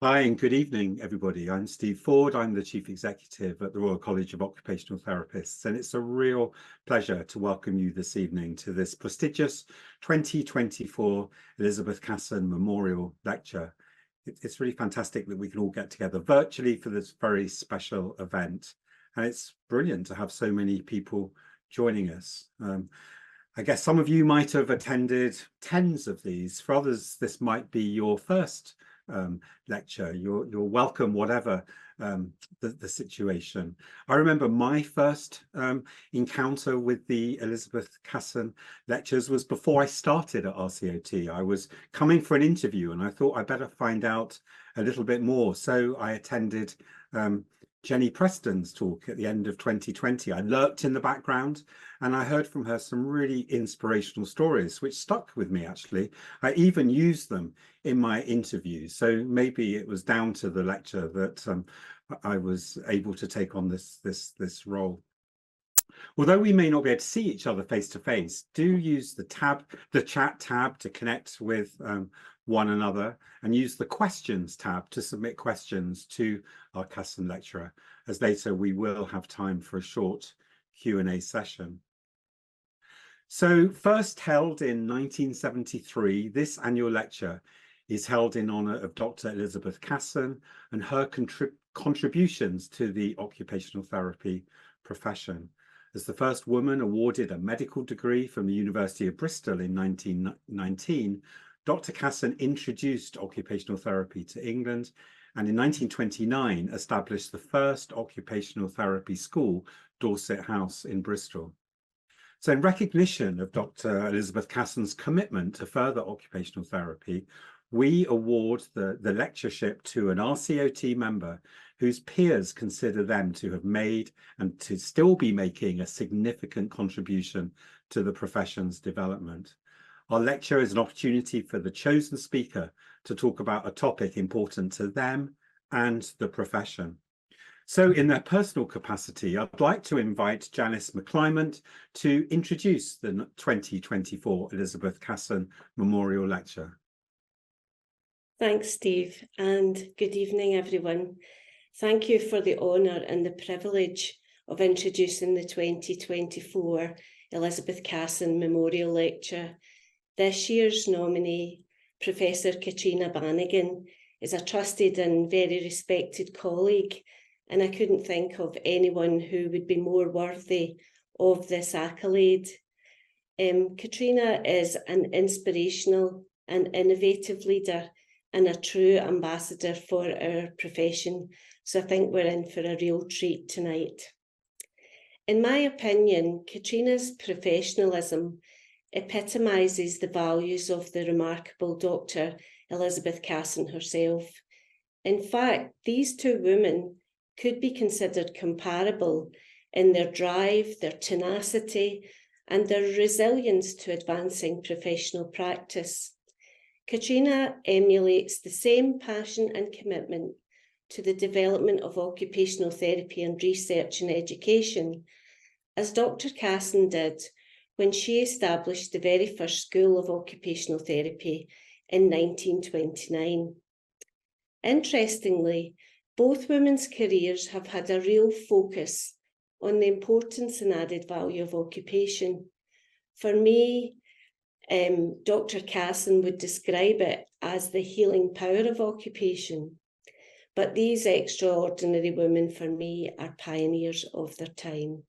Hi and good evening, everybody. I'm Steve Ford. I'm the Chief Executive at the Royal College of Occupational Therapists, and it's a real pleasure to welcome you this evening to this prestigious 2024 Elizabeth Casson Memorial Lecture. It's really fantastic that we can all get together virtually for this very special event, and it's brilliant to have so many people joining us. I guess some of you might have attended tens of these. For others, this might be your first lecture. You're welcome, whatever the situation. I remember my first encounter with the Elizabeth Casson lectures was before I started at RCOT. I was coming for an interview and I thought I better find out a little bit more. So I attended Jenny Preston's talk at the end of 2020. I lurked in the background and I heard from her some really inspirational stories, which stuck with me, actually. I even used them in my interviews. So maybe it was down to the lecture that I was able to take on this role. Although we may not be able to see each other face to face, do use the chat tab to connect with one another, and use the questions tab to submit questions to our Casson lecturer, as later we will have time for a short Q&A session. So first held in 1973, this annual lecture is held in honour of Dr. Elizabeth Casson and her contributions to the occupational therapy profession. As the first woman awarded a medical degree from the University of Bristol in 1919, Dr. Casson introduced occupational therapy to England, and in 1929 established the first occupational therapy school, Dorset House in Bristol. So in recognition of Dr. Elizabeth Casson's commitment to further occupational therapy, we award the lectureship to an RCOT member whose peers consider them to have made and to still be making a significant contribution to the profession's development. Our lecture is an opportunity for the chosen speaker to talk about a topic important to them and the profession. So in their personal capacity, I'd like to invite Janice McClymont to introduce the 2024 Elizabeth Casson Memorial Lecture. Thanks, Steve, and good evening, everyone. Thank you for the honour and the privilege of introducing the 2024 Elizabeth Casson Memorial Lecture. This year's nominee, Professor Katrina Bannigan, is a trusted and very respected colleague, and I couldn't think of anyone who would be more worthy of this accolade. Katrina is an inspirational and innovative leader and a true ambassador for our profession, so I think we're in for a real treat tonight. In my opinion, Katrina's professionalism epitomises the values of the remarkable Dr. Elizabeth Casson herself. In fact, these two women could be considered comparable in their drive, their tenacity, and their resilience to advancing professional practice. Katrina emulates the same passion and commitment to the development of occupational therapy and research and education as Dr. Casson did when she established the very first school of occupational therapy in 1929. Interestingly, both women's careers have had a real focus on the importance and added value of occupation. For me, Dr. Casson would describe it as the healing power of occupation, but these extraordinary women for me are pioneers of their time.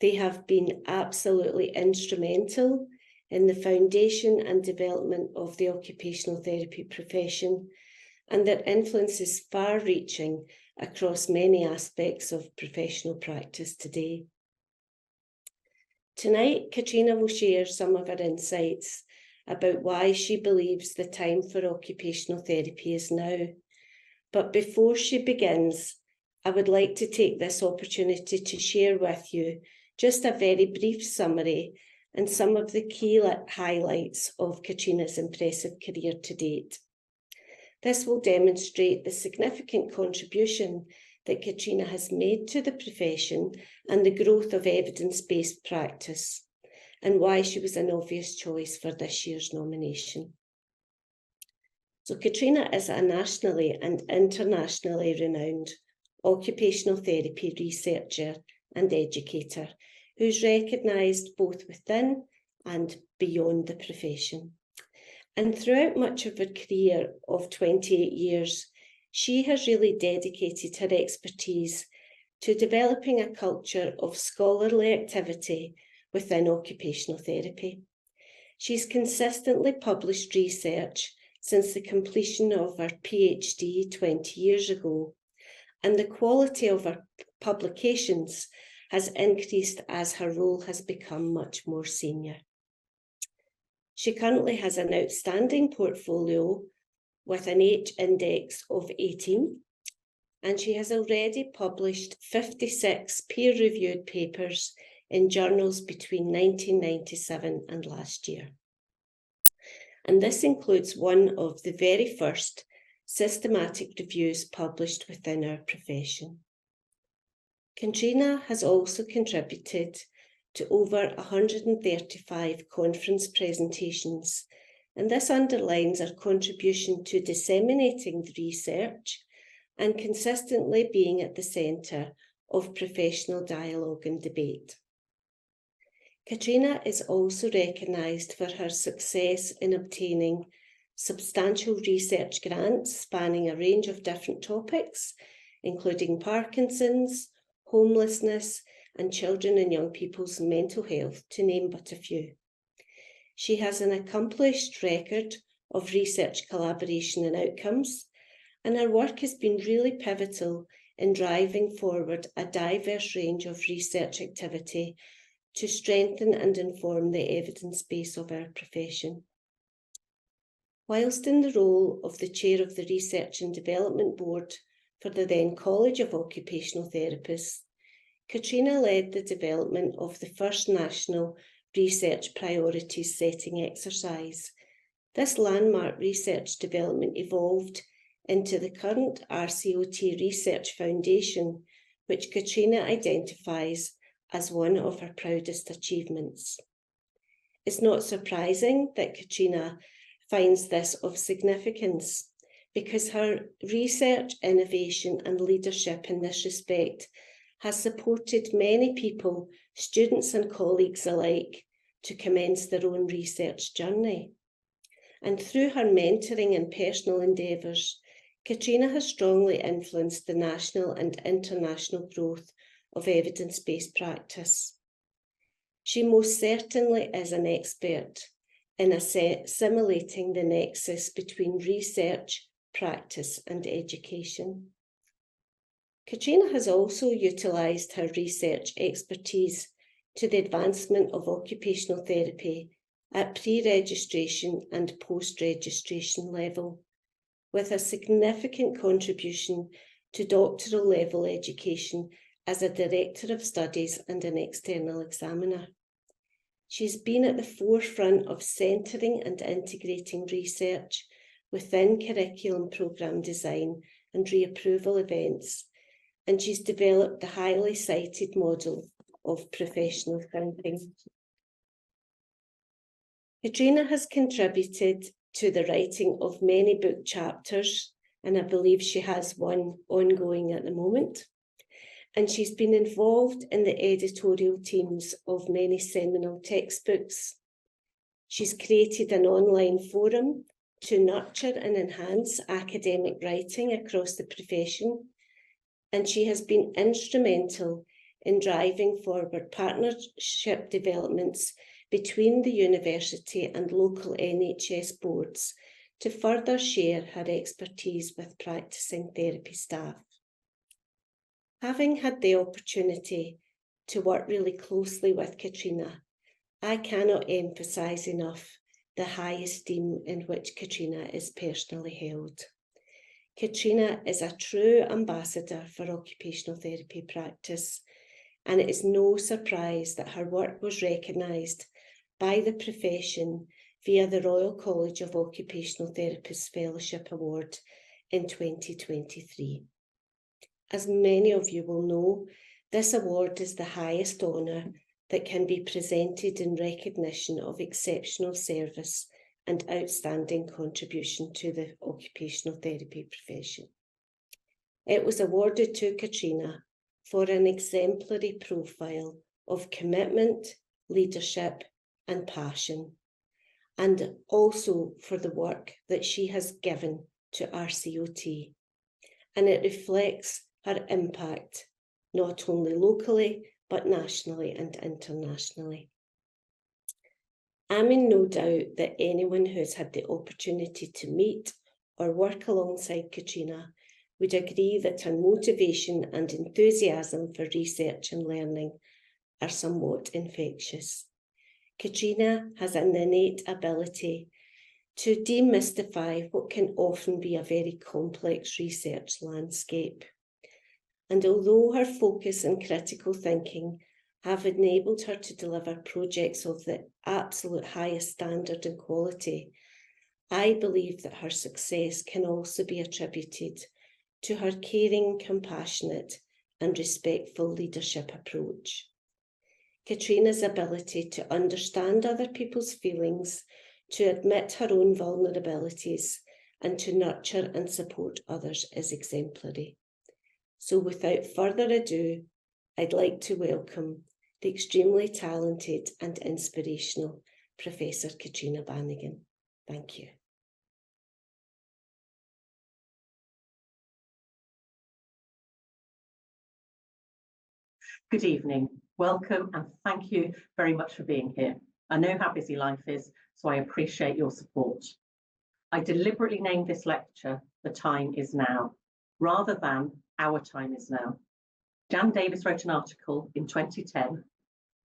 They have been absolutely instrumental in the foundation and development of the occupational therapy profession, and their influence is far-reaching across many aspects of professional practice today. Tonight, Katrina will share some of her insights about why she believes the time for occupational therapy is now. But before she begins, I would like to take this opportunity to share with you just a very brief summary and some of the key highlights of Katrina's impressive career to date. This will demonstrate the significant contribution that Katrina has made to the profession and the growth of evidence-based practice, and why she was an obvious choice for this year's nomination. So Katrina is a nationally and internationally renowned occupational therapy researcher and educator who's recognised both within and beyond the profession. And throughout much of her career of 28 years, she has really dedicated her expertise to developing a culture of scholarly activity within occupational therapy. She's consistently published research since the completion of her PhD 20 years ago, and the quality of her publications has increased as her role has become much more senior. She currently has an outstanding portfolio with an H index of 18, and she has already published 56 peer-reviewed papers in journals between 1997 and last year. And this includes one of the very first systematic reviews published within our profession. Katrina has also contributed to over 135 conference presentations, and this underlines her contribution to disseminating the research and consistently being at the centre of professional dialogue and debate. Katrina is also recognised for her success in obtaining substantial research grants spanning a range of different topics, including Parkinson's, homelessness, and children and young people's mental health, to name but a few. She has an accomplished record of research collaboration and outcomes, and her work has been really pivotal in driving forward a diverse range of research activity to strengthen and inform the evidence base of our profession. Whilst in the role of the chair of the Research and Development Board for the then College of Occupational Therapists, Katrina led the development of the first national research priorities setting exercise. This landmark research development evolved into the current RCOT Research Foundation, which Katrina identifies as one of her proudest achievements. It's not surprising that Katrina finds this of significance, because her research, innovation, and leadership in this respect has supported many people, students and colleagues alike, to commence their own research journey. And through her mentoring and personal endeavours, Katrina has strongly influenced the national and international growth of evidence-based practice. She most certainly is an expert in assimilating the nexus between research, practice, and education. Katrina has also utilised her research expertise to the advancement of occupational therapy at pre-registration and post-registration level, with a significant contribution to doctoral level education as a Director of Studies and an external examiner. She's been at the forefront of centering and integrating research within curriculum programme design and reapproval events, and she's developed the highly cited model of professional thinking. Katrina has contributed to the writing of many book chapters, and I believe she has one ongoing at the moment. And she's been involved in the editorial teams of many seminal textbooks. She's created an online forum to nurture and enhance academic writing across the profession, and she has been instrumental in driving forward partnership developments between the university and local NHS boards to further share her expertise with practicing therapy staff. Having had the opportunity to work really closely with Katrina, I cannot emphasise enough the high esteem in which Katrina is personally held. Katrina is a true ambassador for occupational therapy practice, and it is no surprise that her work was recognised by the profession via the Royal College of Occupational Therapists Fellowship Award in 2023. As many of you will know, this award is the highest honour that can be presented in recognition of exceptional service and outstanding contribution to the occupational therapy profession. It was awarded to Katrina for an exemplary profile of commitment, leadership and passion, and also for the work that she has given to RCOT. And it reflects her impact, not only locally, but nationally and internationally. I'm in no doubt that anyone who has had the opportunity to meet or work alongside Katrina would agree that her motivation and enthusiasm for research and learning are somewhat infectious. Katrina has an innate ability to demystify what can often be a very complex research landscape. And although her focus and critical thinking have enabled her to deliver projects of the absolute highest standard and quality, I believe that her success can also be attributed to her caring, compassionate, and respectful leadership approach. Katrina's ability to understand other people's feelings, to admit her own vulnerabilities, and to nurture and support others is exemplary. So without further ado, I'd like to welcome the extremely talented and inspirational Professor Katrina Bannigan. Thank you. Good evening, welcome, and thank you very much for being here. I know how busy life is, so I appreciate your support. I deliberately named this lecture, "The Time Is Now," rather than "Our Time Is Now." Jan Davis wrote an article in 2010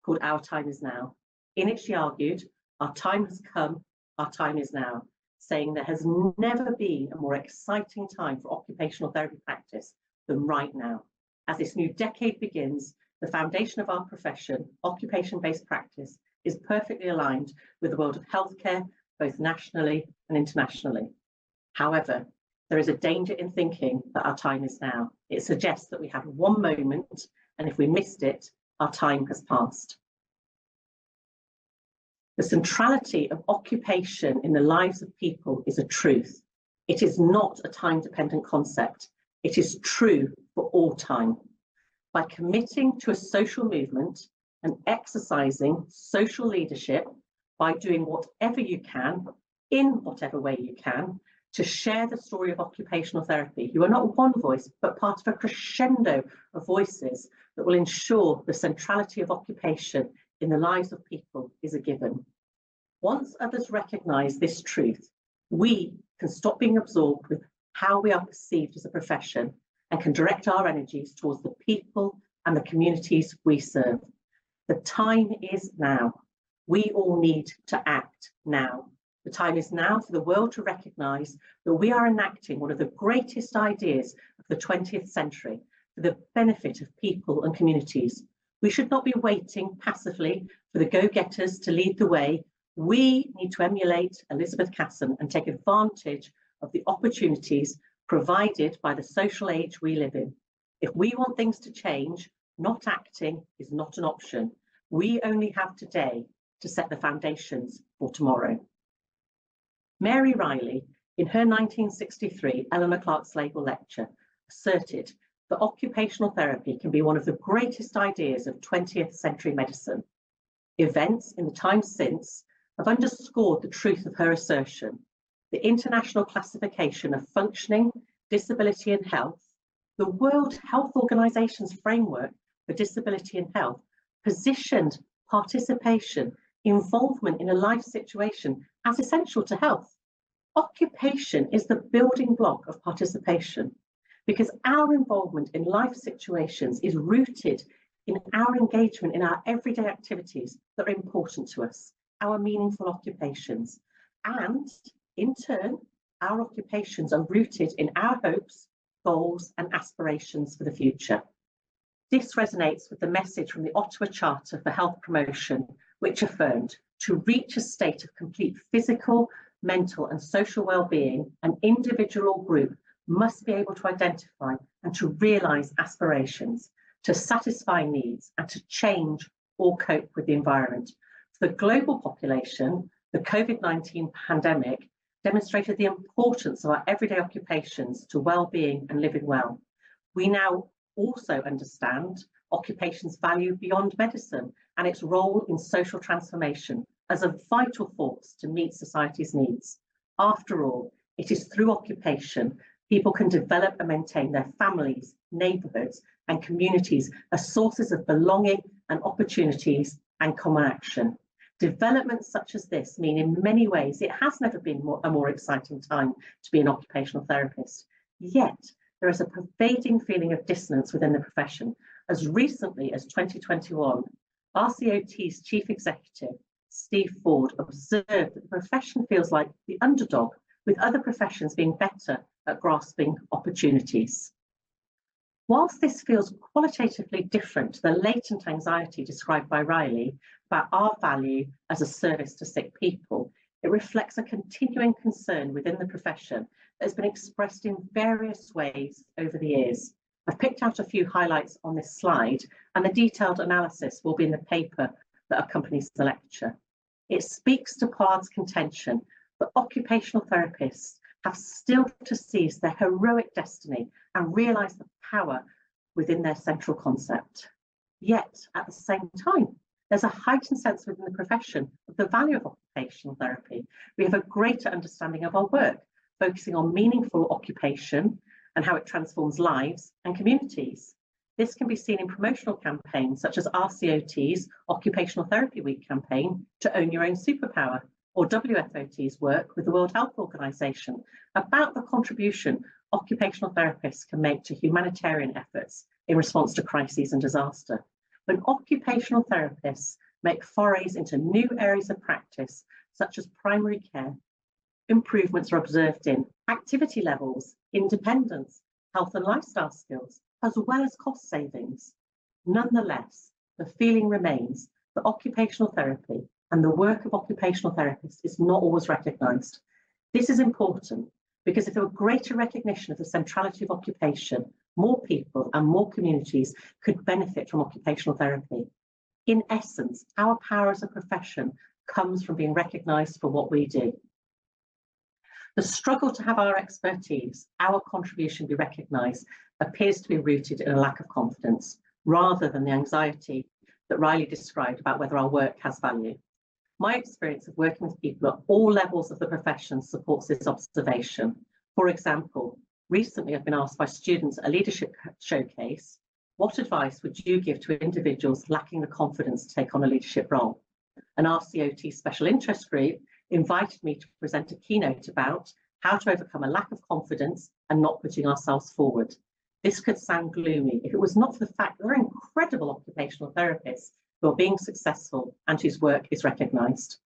called "Our Time Is Now." In it, she argued, "Our time has come, our time is now," saying there has never been a more exciting time for occupational therapy practice than right now. As this new decade begins, the foundation of our profession, occupation-based practice, is perfectly aligned with the world of healthcare, both nationally and internationally. However, there is a danger in thinking that our time is now. It suggests that we have one moment, and if we missed it, our time has passed. The centrality of occupation in the lives of people is a truth. It is not a time-dependent concept. It is true for all time. By committing to a social movement and exercising social leadership, by doing whatever you can, in whatever way you can, to share the story of occupational therapy, you are not one voice, but part of a crescendo of voices that will ensure the centrality of occupation in the lives of people is a given. Once others recognise this truth, we can stop being absorbed with how we are perceived as a profession and can direct our energies towards the people and the communities we serve. The time is now. We all need to act now. The time is now for the world to recognise that we are enacting one of the greatest ideas of the 20th century for the benefit of people and communities. We should not be waiting passively for the go-getters to lead the way. We need to emulate Elizabeth Casson and take advantage of the opportunities provided by the social age we live in. If we want things to change, not acting is not an option. We only have today to set the foundations for tomorrow. Mary Riley, in her 1963 Eleanor Clark-Slagle lecture, asserted that occupational therapy can be one of the greatest ideas of 20th century medicine. Events in the time since have underscored the truth of her assertion. The International Classification of Functioning, Disability and Health, the World Health Organization's framework for disability and health, positioned participation, involvement in a life situation as essential to health. Occupation is the building block of participation because our involvement in life situations is rooted in our engagement in our everyday activities that are important to us, our meaningful occupations. And in turn, our occupations are rooted in our hopes, goals, and aspirations for the future. This resonates with the message from the Ottawa Charter for Health Promotion, which affirmed to reach a state of complete physical, mental, and social well-being, an individual or group must be able to identify and to realise aspirations, to satisfy needs, and to change or cope with the environment. For the global population, The COVID-19 pandemic demonstrated the importance of our everyday occupations to well-being and living well. We now also understand occupation's value beyond medicine and its role in social transformation as a vital force to meet society's needs. After all, it is through occupation people can develop and maintain their families, neighbourhoods and communities as sources of belonging and opportunities and common action. Developments such as this mean in many ways it has never been a more exciting time to be an occupational therapist. Yet there is a pervading feeling of dissonance within the profession. As recently as 2021, RCOT's Chief Executive, Steve Ford, observed that the profession feels like the underdog, with other professions being better at grasping opportunities. Whilst this feels qualitatively different to the latent anxiety described by Riley about our value as a service to sick people, it reflects a continuing concern within the profession that has been expressed in various ways over the years. I've picked out a few highlights on this slide, and the detailed analysis will be in the paper that accompanies the lecture. It speaks to PARD's contention that occupational therapists have still to seize their heroic destiny and realise the power within their central concept. Yet, at the same time, there's a heightened sense within the profession of the value of occupational therapy. We have a greater understanding of our work, focusing on meaningful occupation and how it transforms lives and communities. This can be seen in promotional campaigns such as RCOT's Occupational Therapy Week campaign to own your own superpower, or WFOT's work with the World Health Organization about the contribution occupational therapists can make to humanitarian efforts in response to crises and disaster. When occupational therapists make forays into new areas of practice, such as primary care, improvements are observed in activity levels, independence, health and lifestyle skills, as well as cost savings. Nonetheless, the feeling remains that occupational therapy and the work of occupational therapists is not always recognised. This is important because if there were greater recognition of the centrality of occupation, more people and more communities could benefit from occupational therapy. In essence, our power as a profession comes from being recognised for what we do. The struggle to have our expertise, our contribution be recognised, appears to be rooted in a lack of confidence, rather than the anxiety that Riley described about whether our work has value. My experience of working with people at all levels of the profession supports this observation. For example, recently I've been asked by students at a leadership showcase, what advice would you give to individuals lacking the confidence to take on a leadership role? An RCOT special interest group invited me to present a keynote about how to overcome a lack of confidence and not putting ourselves forward. This could sound gloomy if it was not for the fact that there are incredible occupational therapists who are being successful and whose work is recognised.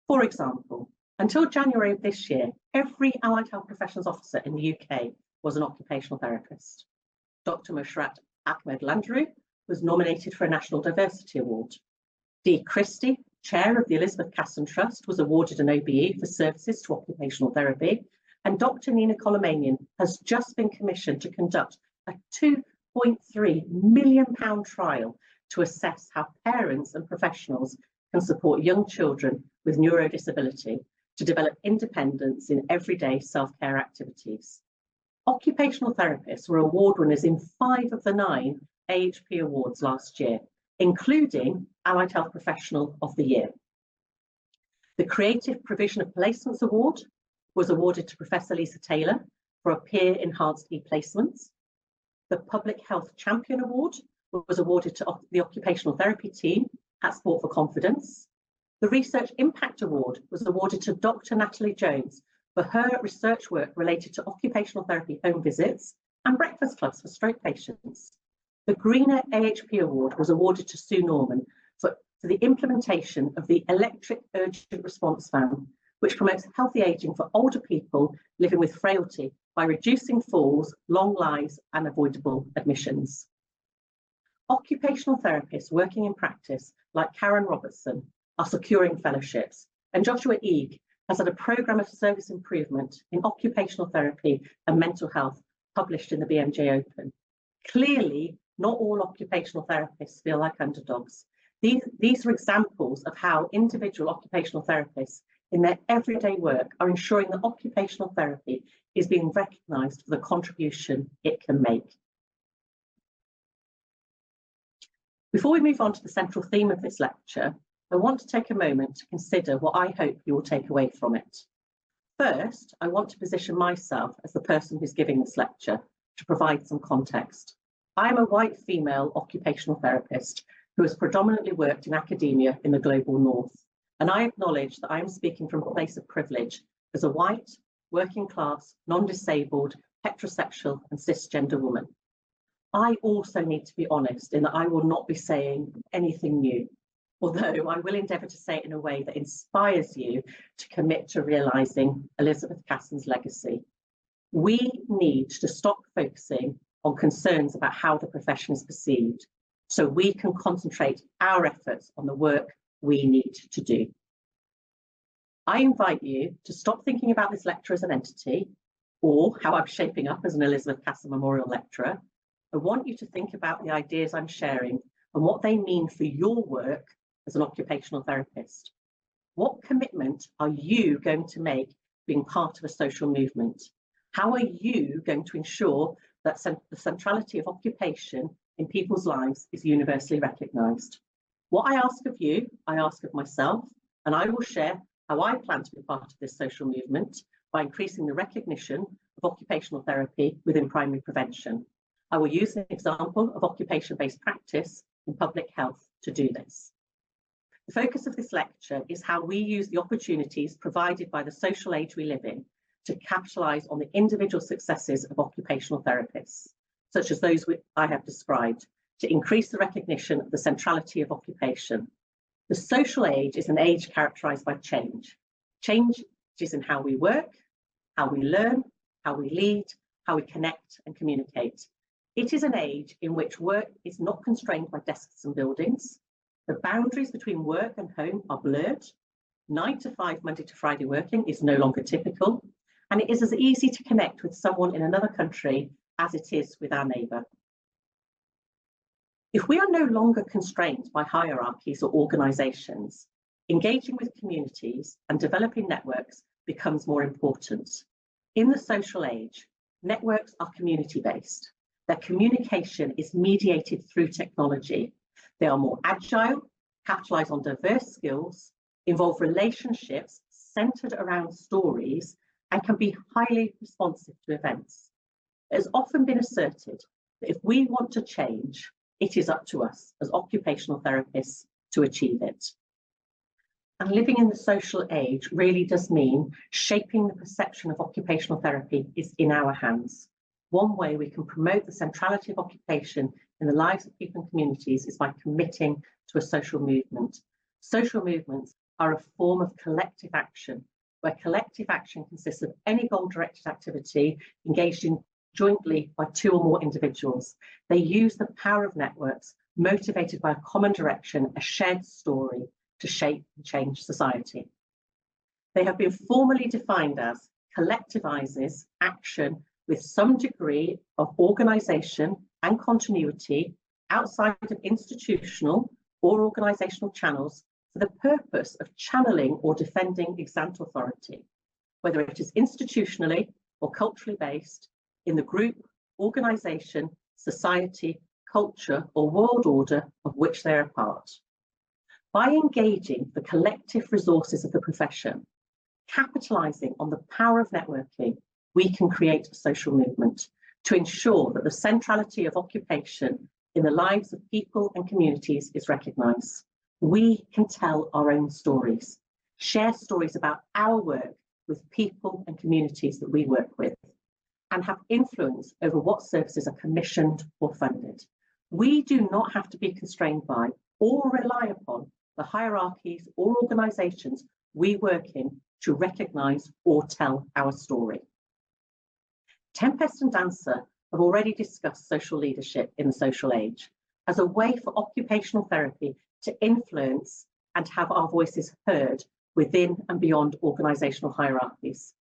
For example, until January of this year, every allied health professions officer in the UK was an occupational therapist. Dr. Mushrat Ahmed Landru was nominated for a National Diversity Award. Dee Christie, Chair of the Elizabeth Casson Trust, was awarded an OBE for services to occupational therapy, and Dr. Nina Colomanian has just been commissioned to conduct a £2.3 million trial to assess how parents and professionals can support young children with neurodisability to develop independence in everyday self-care activities. Occupational therapists were award winners in 5 of the 9 AHP awards last year, including Allied Health Professional of the Year. The Creative Provision of Placements Award was awarded to Professor Lisa Taylor for a peer-enhanced e-placements. The Public Health Champion Award was awarded to the occupational therapy team at Sport for Confidence. The Research Impact Award was awarded to Dr. Natalie Jones for her research work related to occupational therapy home visits and breakfast clubs for stroke patients. The Greener AHP Award was awarded to Sue Norman for the implementation of the Electric Urgent Response Van, which promotes healthy ageing for older people living with frailty by reducing falls, long lives and avoidable admissions. Occupational therapists working in practice, like Karen Robertson, are securing fellowships, and Joshua Eag has had a programme of service improvement in occupational therapy and mental health published in the BMJ Open. Clearly, not all occupational therapists feel like underdogs. These are examples of how individual occupational therapists in their everyday work are ensuring that occupational therapy is being recognised for the contribution it can make. Before we move on to the central theme of this lecture, I want to take a moment to consider what I hope you will take away from it. First, I want to position myself as the person who's giving this lecture to provide some context. I am a white female occupational therapist who has predominantly worked in academia in the global north, and I acknowledge that I am speaking from a place of privilege as a white, working class, non-disabled, heterosexual and cisgender woman. I also need to be honest in that I will not be saying anything new, although I will endeavour to say it in a way that inspires you to commit to realising Elizabeth Casson's legacy. We need to stop focusing on concerns about how the profession is perceived, so we can concentrate our efforts on the work we need to do. I invite you to stop thinking about this lecture as an entity, or how I'm shaping up as an Elizabeth Casson Memorial Lecturer. I want you to think about the ideas I'm sharing and what they mean for your work as an occupational therapist. What commitment are you going to make being part of a social movement? How are you going to ensure that the centrality of occupation in people's lives is universally recognised? What I ask of you, I ask of myself, and I will share how I plan to be part of this social movement by increasing the recognition of occupational therapy within primary prevention. I will use an example of occupation-based practice in public health to do this. The focus of this lecture is how we use the opportunities provided by the social age we live in to capitalise on the individual successes of occupational therapists, such as those I have described, to increase the recognition of the centrality of occupation. The social age is an age characterised by change. Change is in how we work, how we learn, how we lead, how we connect and communicate. It is an age in which work is not constrained by desks and buildings. The boundaries between work and home are blurred. 9 to 5 Monday to Friday working is no longer typical, and it is as easy to connect with someone in another country as it is with our neighbour. If we are no longer constrained by hierarchies or organisations, engaging with communities and developing networks becomes more important. In the social age, networks are community-based. Their communication is mediated through technology. They are more agile, capitalise on diverse skills, involve relationships centred around stories, and can be highly responsive to events. It has often been asserted that if we want to change, it is up to us as occupational therapists to achieve it. And living in the social age really does mean shaping the perception of occupational therapy is in our hands. One way we can promote the centrality of occupation in the lives of people and communities is by committing to a social movement. Social movements are a form of collective action, where collective action consists of any goal-directed activity engaged in jointly by 2 or more individuals. They use the power of networks, motivated by a common direction, a shared story, to shape and change society. They have been formally defined as collectivizes action with some degree of organisation and continuity outside of institutional or organisational channels for the purpose of channeling or defending extant authority, whether it is institutionally or culturally based, in the group, organisation, society, culture or world order of which they are part. By engaging the collective resources of the profession, capitalising on the power of networking, we can create a social movement to ensure that the centrality of occupation in the lives of people and communities is recognised. We can tell our own stories, share stories about our work with people and communities that we work with, and have influence over what services are commissioned or funded. We do not have to be constrained by or rely upon the hierarchies or organisations we work in to recognise or tell our story. Tempest and Dancer have already discussed social leadership in the social age as a way for occupational therapy to influence and have our voices heard within and beyond organisational hierarchies.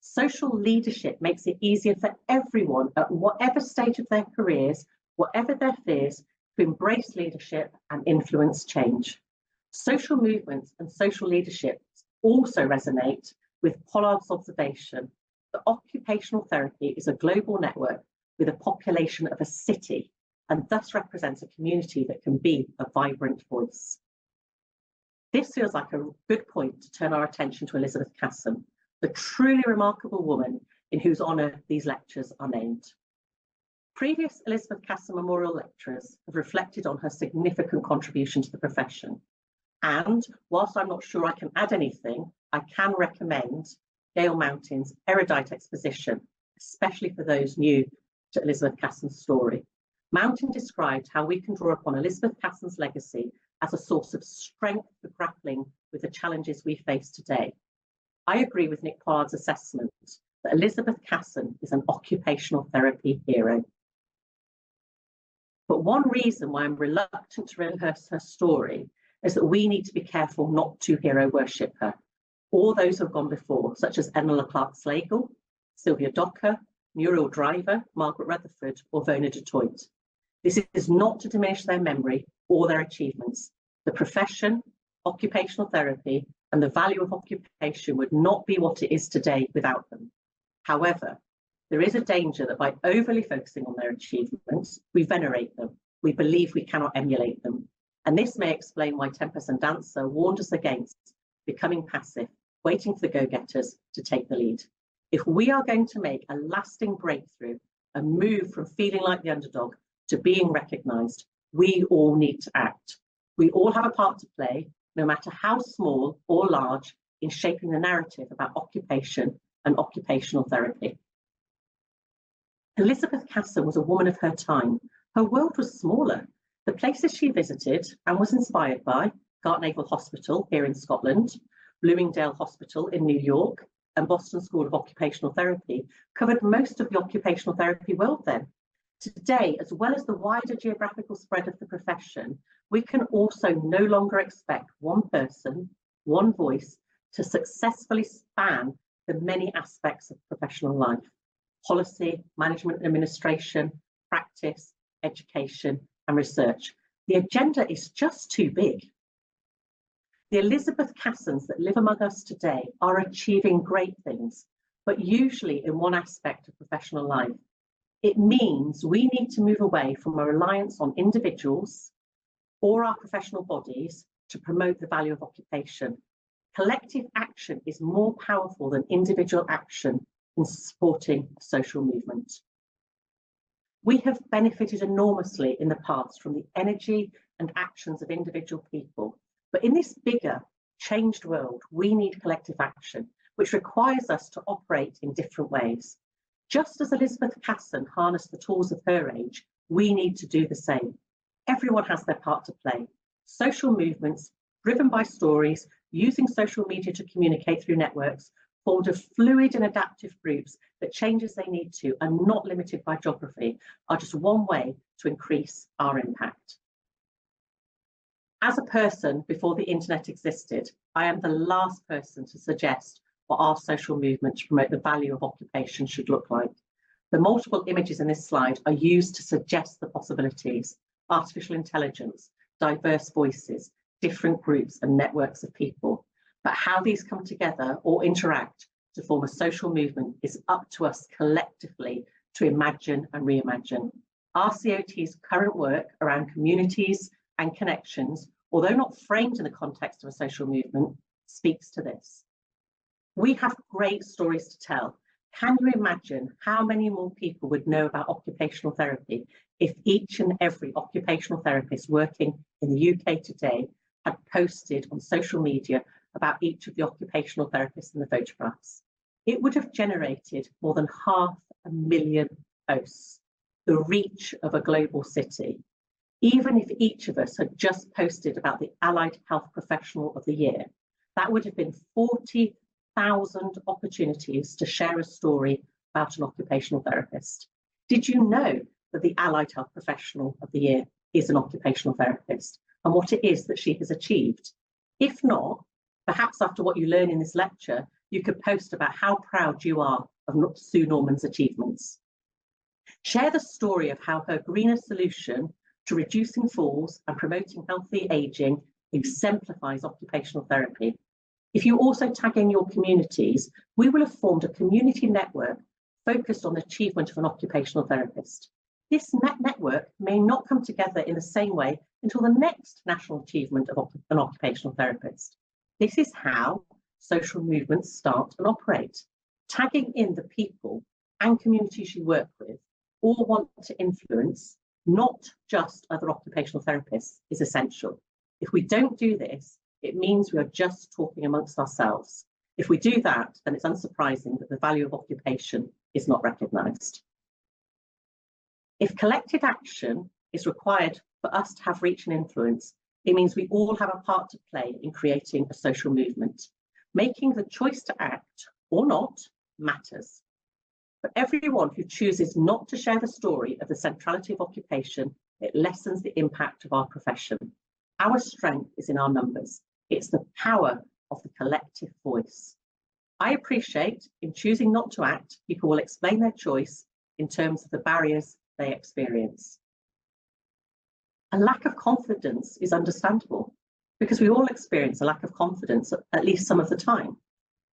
Social leadership makes it easier for everyone at whatever stage of their careers, whatever their fears, to embrace leadership and influence change. Social movements and social leadership also resonate with Pollard's observation that occupational therapy is a global network with a population of a city and thus represents a community that can be a vibrant voice. This feels like a good point to turn our attention to Elizabeth Casson, the truly remarkable woman in whose honour these lectures are named. Previous Elizabeth Casson Memorial Lecturers have reflected on her significant contribution to the profession. And whilst I'm not sure I can add anything, I can recommend Gail Mountain's erudite exposition, especially for those new to Elizabeth Casson's story. Mountain described how we can draw upon Elizabeth Casson's legacy as a source of strength for grappling with the challenges we face today. I agree with Nick Pollard's assessment that Elizabeth Casson is an occupational therapy hero. But one reason why I'm reluctant to rehearse her story is that we need to be careful not to hero worship her, or those who have gone before, such as Emma Clark-Slagle, Sylvia Docker, Muriel Driver, Margaret Rutherford, or Vona de Toit. This is not to diminish their memory or their achievements. The profession, occupational therapy, and the value of occupation would not be what it is today without them. However, there is a danger that by overly focusing on their achievements, we venerate them. We believe we cannot emulate them. And this may explain why Tempest and Dancer warned us against becoming passive, waiting for the go-getters to take the lead. If we are going to make a lasting breakthrough and move from feeling like the underdog to being recognised, we all need to act. We all have a part to play, no matter how small or large, in shaping the narrative about occupation and occupational therapy. Elizabeth Casson was a woman of her time. Her world was smaller. The places she visited and was inspired by, Gartnavel Hospital here in Scotland, Bloomingdale Hospital in New York, and Boston School of Occupational Therapy, covered most of the occupational therapy world then. Today, as well as the wider geographical spread of the profession, we can also no longer expect one person, one voice, to successfully span the many aspects of professional life: policy, management and administration, practice, education, and research. The agenda is just too big. The Elizabeth Cassons that live among us today are achieving great things, but usually in one aspect of professional life. It means we need to move away from a reliance on individuals or our professional bodies to promote the value of occupation. Collective action is more powerful than individual action in supporting a social movement. We have benefited enormously in the past from the energy and actions of individual people, but in this bigger, changed world, we need collective action, which requires us to operate in different ways. Just as Elizabeth Casson harnessed the tools of her age, we need to do the same. Everyone has their part to play. Social movements, driven by stories, using social media to communicate through networks, formed of fluid and adaptive groups that change as they need to and not limited by geography, are just one way to increase our impact. As a person before the internet existed, I am the last person to suggest what our social movement to promote the value of occupation should look like. The multiple images in this slide are used to suggest the possibilities: artificial intelligence, diverse voices, different groups and networks of people. But how these come together or interact to form a social movement is up to us collectively to imagine and reimagine. RCOT's current work around communities and connections, although not framed in the context of a social movement, speaks to this. We have great stories to tell. Can you imagine how many more people would know about occupational therapy if each and every occupational therapist working in the UK today had posted on social media about each of the occupational therapists in the photographs? It would have generated more than 500,000 posts, the reach of a global city. Even if each of us had just posted about the Allied Health Professional of the Year, that would have been 40,000 opportunities to share a story about an occupational therapist. Did you know that the Allied Health Professional of the Year is an occupational therapist and what it is that she has achieved? If not, perhaps after what you learn in this lecture, you could post about how proud you are of Sue Norman's achievements. Share the story of how her greener solution to reducing falls and promoting healthy ageing exemplifies occupational therapy. If you also tag in your communities, we will have formed a community network focused on the achievement of an occupational therapist. This network may not come together in the same way until the next national achievement of an occupational therapist. This is how social movements start and operate. Tagging in the people and communities you work with or want to influence, not just other occupational therapists, is essential. If we don't do this, it means we are just talking amongst ourselves. If we do that, then it's unsurprising that the value of occupation is not recognised. If collective action is required for us to have reach and influence, it means we all have a part to play in creating a social movement. Making the choice to act or not matters. For everyone who chooses not to share the story of the centrality of occupation, it lessens the impact of our profession. Our strength is in our numbers. It's the power of the collective voice. I appreciate in choosing not to act, people will explain their choice in terms of the barriers they experience. A lack of confidence is understandable because we all experience a lack of confidence at least some of the time.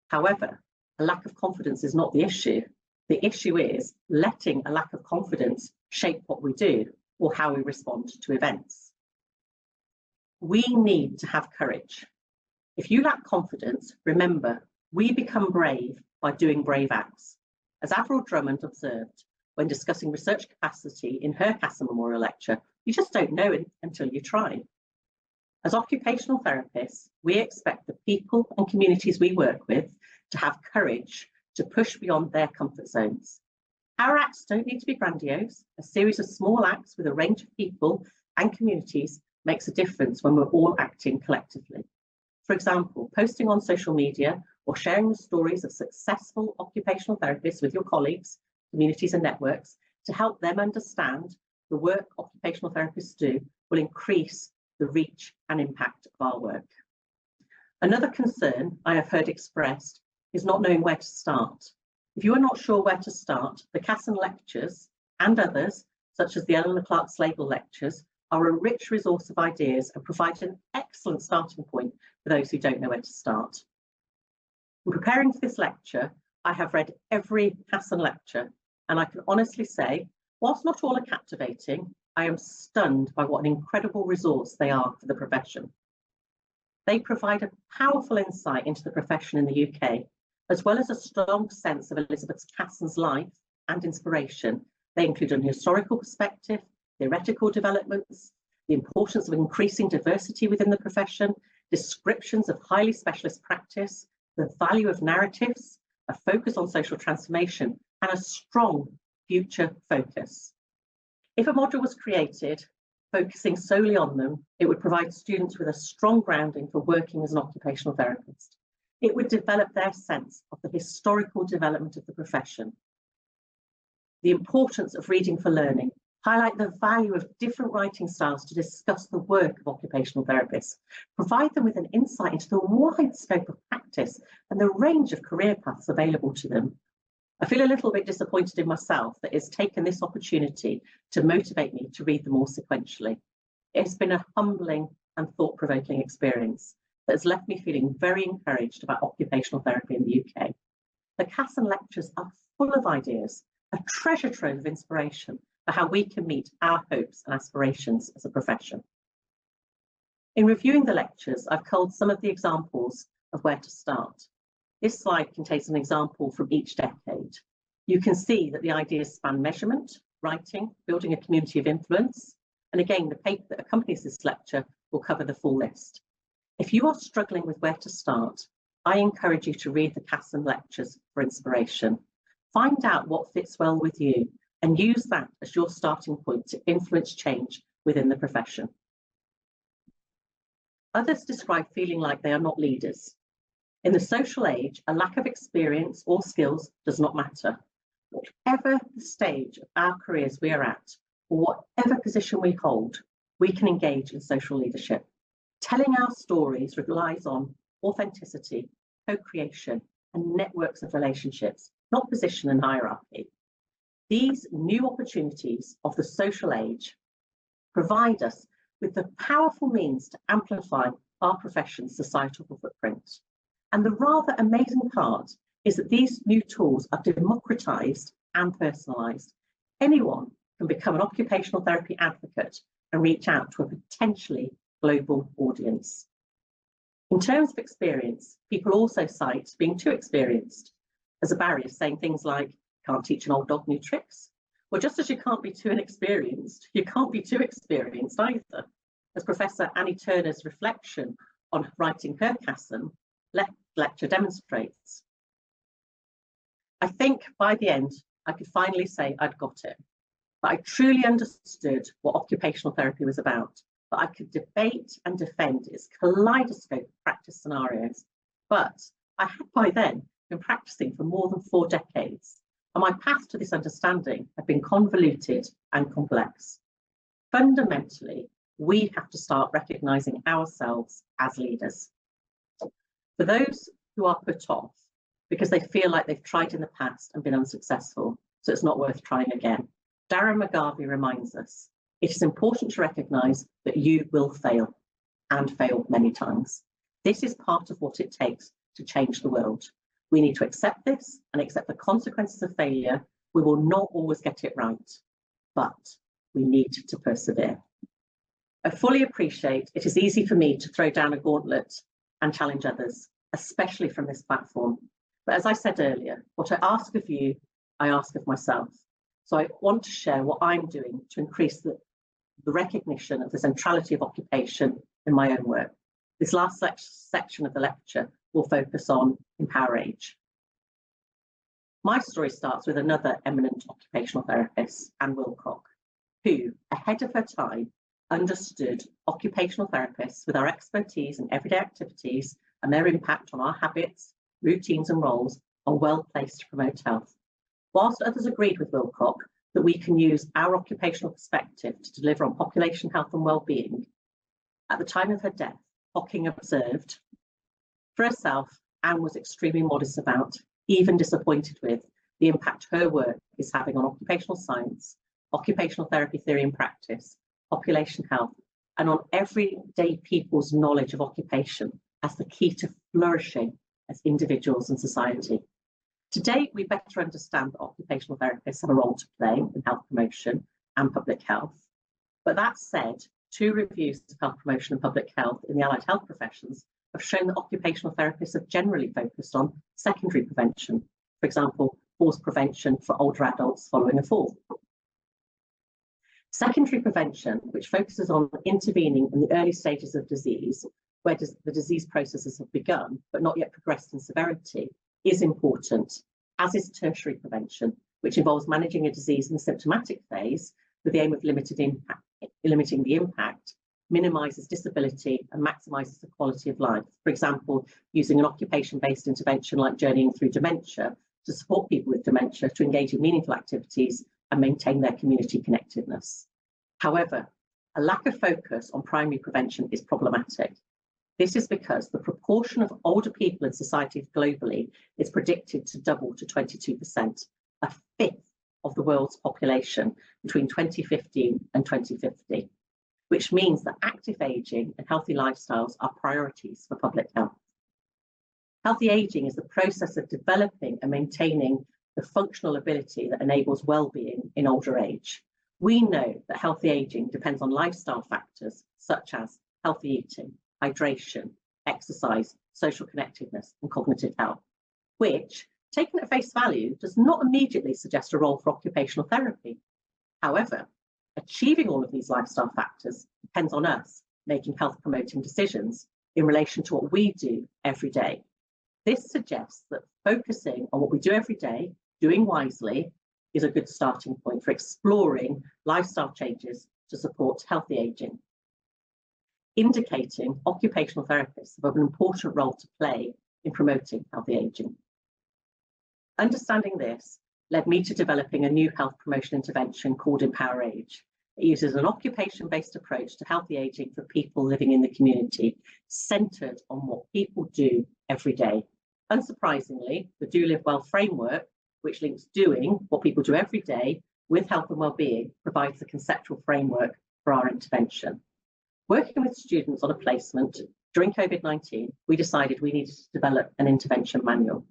However, a lack of confidence is not the issue. The issue is letting a lack of confidence shape what we do or how we respond to events. We need to have courage. If you lack confidence, remember, we become brave by doing brave acts. As Avril Drummond observed when discussing research capacity in her Casson Memorial Lecture, you just don't know it until you try. As occupational therapists, we expect the people and communities we work with to have courage to push beyond their comfort zones. Our acts don't need to be grandiose. A series of small acts with a range of people and communities makes a difference when we're all acting collectively. For example, posting on social media or sharing the stories of successful occupational therapists with your colleagues, communities and networks to help them understand the work occupational therapists do will increase the reach and impact of our work. Another concern I have heard expressed is not knowing where to start. If you are not sure where to start, the Casson Lectures and others, such as the Eleanor Clark Slagle Lectures, are a rich resource of ideas and provide an excellent starting point for those who don't know where to start. In preparing for this lecture, I have read every Casson lecture, and I can honestly say, whilst not all are captivating, I am stunned by what an incredible resource they are for the profession. They provide a powerful insight into the profession in the UK, as well as a strong sense of Elizabeth Cassons' life and inspiration. They include an historical perspective, theoretical developments, the importance of increasing diversity within the profession, descriptions of highly specialist practice, the value of narratives, a focus on social transformation, and a strong future focus. If a module was created focusing solely on them, it would provide students with a strong grounding for working as an occupational therapist. It would develop their sense of the historical development of the profession, the importance of reading for learning, highlight the value of different writing styles to discuss the work of occupational therapists, provide them with an insight into the wide scope of practice and the range of career paths available to them. I feel a little bit disappointed in myself that it's taken this opportunity to motivate me to read them all sequentially. It's been a humbling and thought-provoking experience that has left me feeling very encouraged about occupational therapy in the UK. The Casson Lectures are full of ideas, a treasure trove of inspiration for how we can meet our hopes and aspirations as a profession. In reviewing the lectures, I've culled some of the examples of where to start. This slide contains an example from each decade. You can see that the ideas span measurement, writing, building a community of influence, and again, the paper that accompanies this lecture will cover the full list. If you are struggling with where to start, I encourage you to read the Casson Lectures for inspiration. Find out what fits well with you and use that as your starting point to influence change within the profession. Others describe feeling like they are not leaders. In the social age, a lack of experience or skills does not matter. Whatever the stage of our careers we are at, or whatever position we hold, we can engage in social leadership. Telling our stories relies on authenticity, co-creation, and networks of relationships, not position and hierarchy. These new opportunities of the social age provide us with the powerful means to amplify our profession's societal footprint. And the rather amazing part is that these new tools are democratised and personalised. Anyone can become an occupational therapy advocate and reach out to a potentially global audience. In terms of experience, people also cite being too experienced as a barrier, saying things like, can't teach an old dog new tricks. Well, just as you can't be too inexperienced, you can't be too experienced either, as Professor Annie Turner's reflection on writing her Casson lecture demonstrates. I think by the end, I could finally say I'd got it, that I truly understood what occupational therapy was about, that I could debate and defend its kaleidoscope of practice scenarios. But I had by then been practicing for more than 4 decades, and my path to this understanding had been convoluted and complex. Fundamentally, we have to start recognising ourselves as leaders. For those who are put off because they feel like they've tried in the past and been unsuccessful, so it's not worth trying again, Darren McGarvey reminds us, it is important to recognise that you will fail, and fail many times. This is part of what it takes to change the world. We need to accept this and accept the consequences of failure. We will not always get it right, but we need to persevere. I fully appreciate it is easy for me to throw down a gauntlet and challenge others, especially from this platform. But as I said earlier, what I ask of you, I ask of myself. So I want to share what I'm doing to increase the recognition of the centrality of occupation in my own work. This last section of the lecture will focus on Empower Age. My story starts with another eminent occupational therapist, Anne Wilcock, who, ahead of her time, understood occupational therapists with our expertise in everyday activities and their impact on our habits, routines and roles are well placed to promote health. Whilst others agreed with Wilcock that we can use our occupational perspective to deliver on population health and well-being, at the time of her death, Hocking observed, for herself, Anne was extremely modest about, even disappointed with, the impact her work is having on occupational science, occupational therapy theory and practice, population health, and on everyday people's knowledge of occupation as the key to flourishing as individuals and society. Today, we better understand that occupational therapists have a role to play in health promotion and public health. But that said, 2 reviews of health promotion and public health in the allied health professions have shown that occupational therapists have generally focused on secondary prevention, for example, falls prevention for older adults following a fall. Secondary prevention, which focuses on intervening in the early stages of disease, where the disease processes have begun but not yet progressed in severity, is important, as is tertiary prevention, which involves managing a disease in the symptomatic phase with the aim of limiting the impact, minimises disability and maximises the quality of life. For example, using an occupation-based intervention like journeying through dementia to support people with dementia to engage in meaningful activities and maintain their community connectedness. However, a lack of focus on primary prevention is problematic. This is because the proportion of older people in society globally is predicted to double to 22%, a fifth of the world's population between 2015 and 2050, which means that active ageing and healthy lifestyles are priorities for public health. Healthy ageing is the process of developing and maintaining the functional ability that enables well-being in older age. We know that healthy ageing depends on lifestyle factors such as healthy eating, hydration, exercise, social connectedness, and cognitive health, which, taken at face value, does not immediately suggest a role for occupational therapy. However, achieving all of these lifestyle factors depends on us making health-promoting decisions in relation to what we do every day. This suggests that focusing on what we do every day, doing wisely, is a good starting point for exploring lifestyle changes to support healthy ageing, indicating occupational therapists have an important role to play in promoting healthy ageing. Understanding this led me to developing a new health promotion intervention called Empower Age. It uses an occupation-based approach to healthy ageing for people living in the community, centred on what people do every day. Unsurprisingly, the Do Live Well framework, which links doing what people do every day with health and well-being, provides the conceptual framework for our intervention. Working with students on a placement during COVID-19, we decided we needed to develop an intervention manual.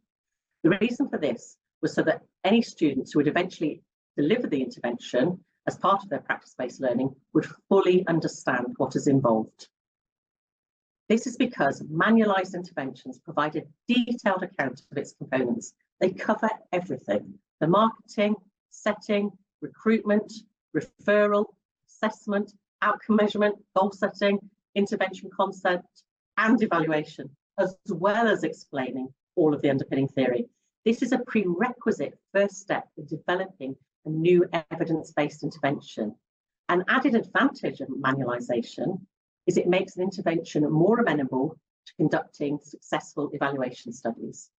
The reason for this was so that any students who would eventually deliver the intervention as part of their practice-based learning would fully understand what is involved. This is because manualised interventions provide a detailed account of its components. They cover everything: the marketing, setting, recruitment, referral, assessment, outcome measurement, goal setting, intervention concept, and evaluation, as well as explaining all of the underpinning theory. This is a prerequisite first step in developing a new evidence-based intervention. An added advantage of manualisation is it makes an intervention more amenable to conducting successful evaluation studies.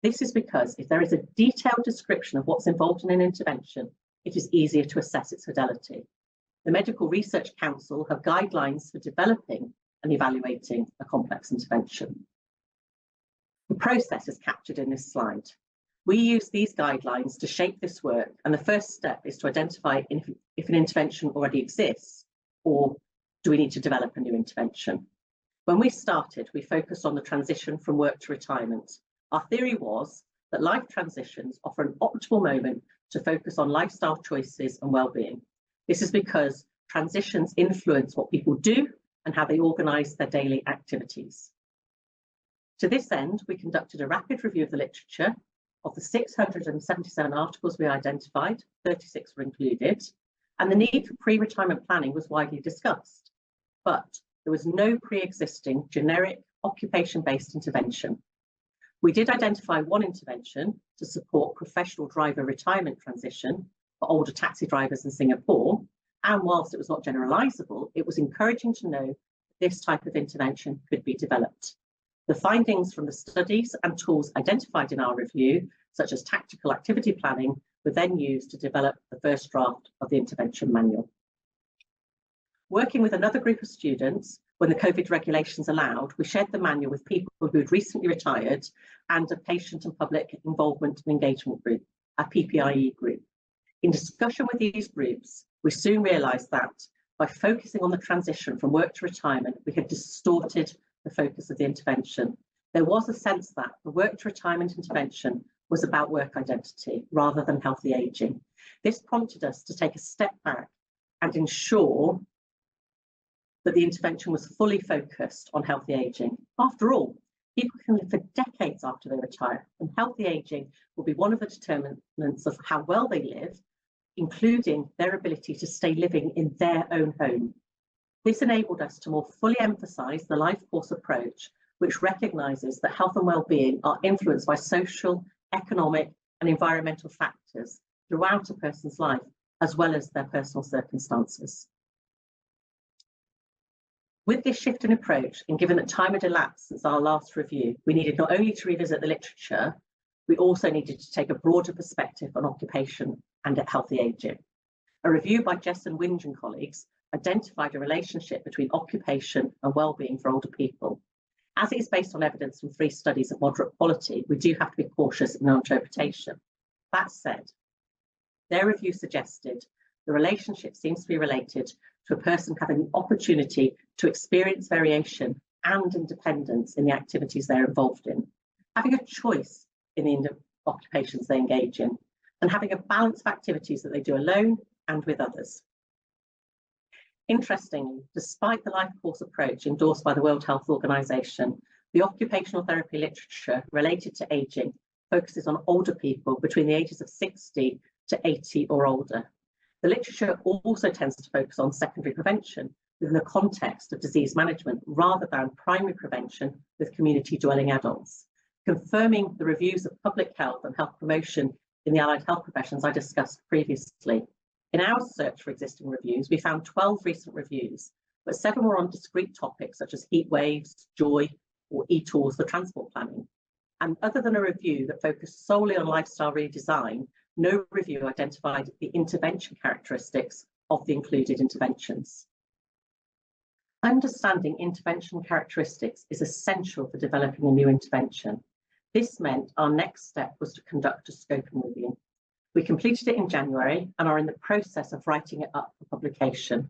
This is because if there is a detailed description of what's involved in an intervention, it is easier to assess its fidelity. The Medical Research Council have guidelines for developing and evaluating a complex intervention. The process is captured in this slide. We use these guidelines to shape this work, and the first step is to identify if an intervention already exists, or do we need to develop a new intervention. When we started, we focused on the transition from work to retirement. Our theory was that life transitions offer an optimal moment to focus on lifestyle choices and well-being. This is because transitions influence what people do and how they organise their daily activities. To this end, we conducted a rapid review of the literature. Of the 677 articles we identified, 36 were included, and the need for pre-retirement planning was widely discussed. But there was no pre-existing generic occupation-based intervention. We did identify one intervention to support professional driver retirement transition for older taxi drivers in Singapore, and whilst it was not generalisable, it was encouraging to know that this type of intervention could be developed. The findings from the studies and tools identified in our review, such as tactical activity planning, were then used to develop the first draft of the intervention manual. Working with another group of students, when the COVID regulations allowed, we shared the manual with people who had recently retired and a patient and public involvement and engagement group, a PPIE group. In discussion with these groups, we soon realised that by focusing on the transition from work to retirement, we had distorted the focus of the intervention. There was a sense that the work to retirement intervention was about work identity rather than healthy ageing. This prompted us to take a step back and ensure that the intervention was fully focused on healthy ageing. After all, people can live for decades after they retire, and healthy ageing will be one of the determinants of how well they live, including their ability to stay living in their own home. This enabled us to more fully emphasise the life course approach, which recognises that health and well-being are influenced by social, economic and environmental factors throughout a person's life, as well as their personal circumstances. With this shift in approach, and given that time had elapsed since our last review, we needed not only to revisit the literature, we also needed to take a broader perspective on occupation and healthy ageing. A review by Jess and Winge and colleagues identified a relationship between occupation and well-being for older people. As it is based on evidence from 3 studies of moderate quality, we do have to be cautious in our interpretation. That said, their review suggested the relationship seems to be related to a person having the opportunity to experience variation and independence in the activities they're involved in, having a choice in the occupations they engage in, and having a balance of activities that they do alone and with others. Interestingly, despite the life course approach endorsed by the World Health Organization, the occupational therapy literature related to ageing focuses on older people between the ages of 60 to 80 or older. The literature also tends to focus on secondary prevention within the context of disease management rather than primary prevention with community dwelling adults, confirming the reviews of public health and health promotion in the allied health professions I discussed previously. In our search for existing reviews, we found 12 recent reviews, but 7 were on discrete topics such as heat waves, joy, or e-tools for transport planning. And other than a review that focused solely on lifestyle redesign, no review identified the intervention characteristics of the included interventions. Understanding intervention characteristics is essential for developing a new intervention. This meant our next step was to conduct a scoping review. We completed it in January and are in the process of writing it up for publication.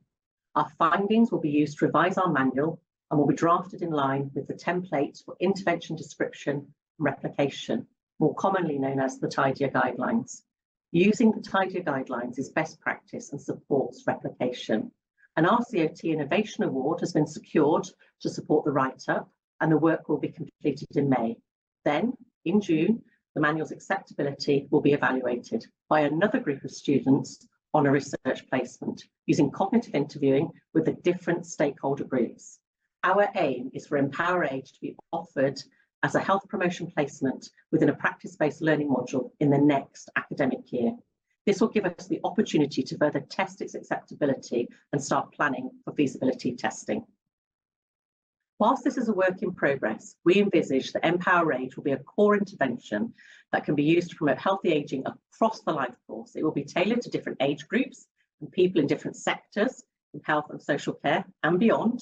Our findings will be used to revise our manual and will be drafted in line with the templates for intervention description and replication, more commonly known as the TIDIA guidelines. Using the TIDIA guidelines is best practice and supports replication. An RCOT Innovation Award has been secured to support the write-up, and the work will be completed in May. Then, in June, the manual's acceptability will be evaluated by another group of students on a research placement using cognitive interviewing with the different stakeholder groups. Our aim is for Empower Age to be offered as a health promotion placement within a practice-based learning module in the next academic year. This will give us the opportunity to further test its acceptability and start planning for feasibility testing. Whilst this is a work in progress, we envisage that Empower Age will be a core intervention that can be used to promote healthy ageing across the life course. It will be tailored to different age groups and people in different sectors in health and social care and beyond.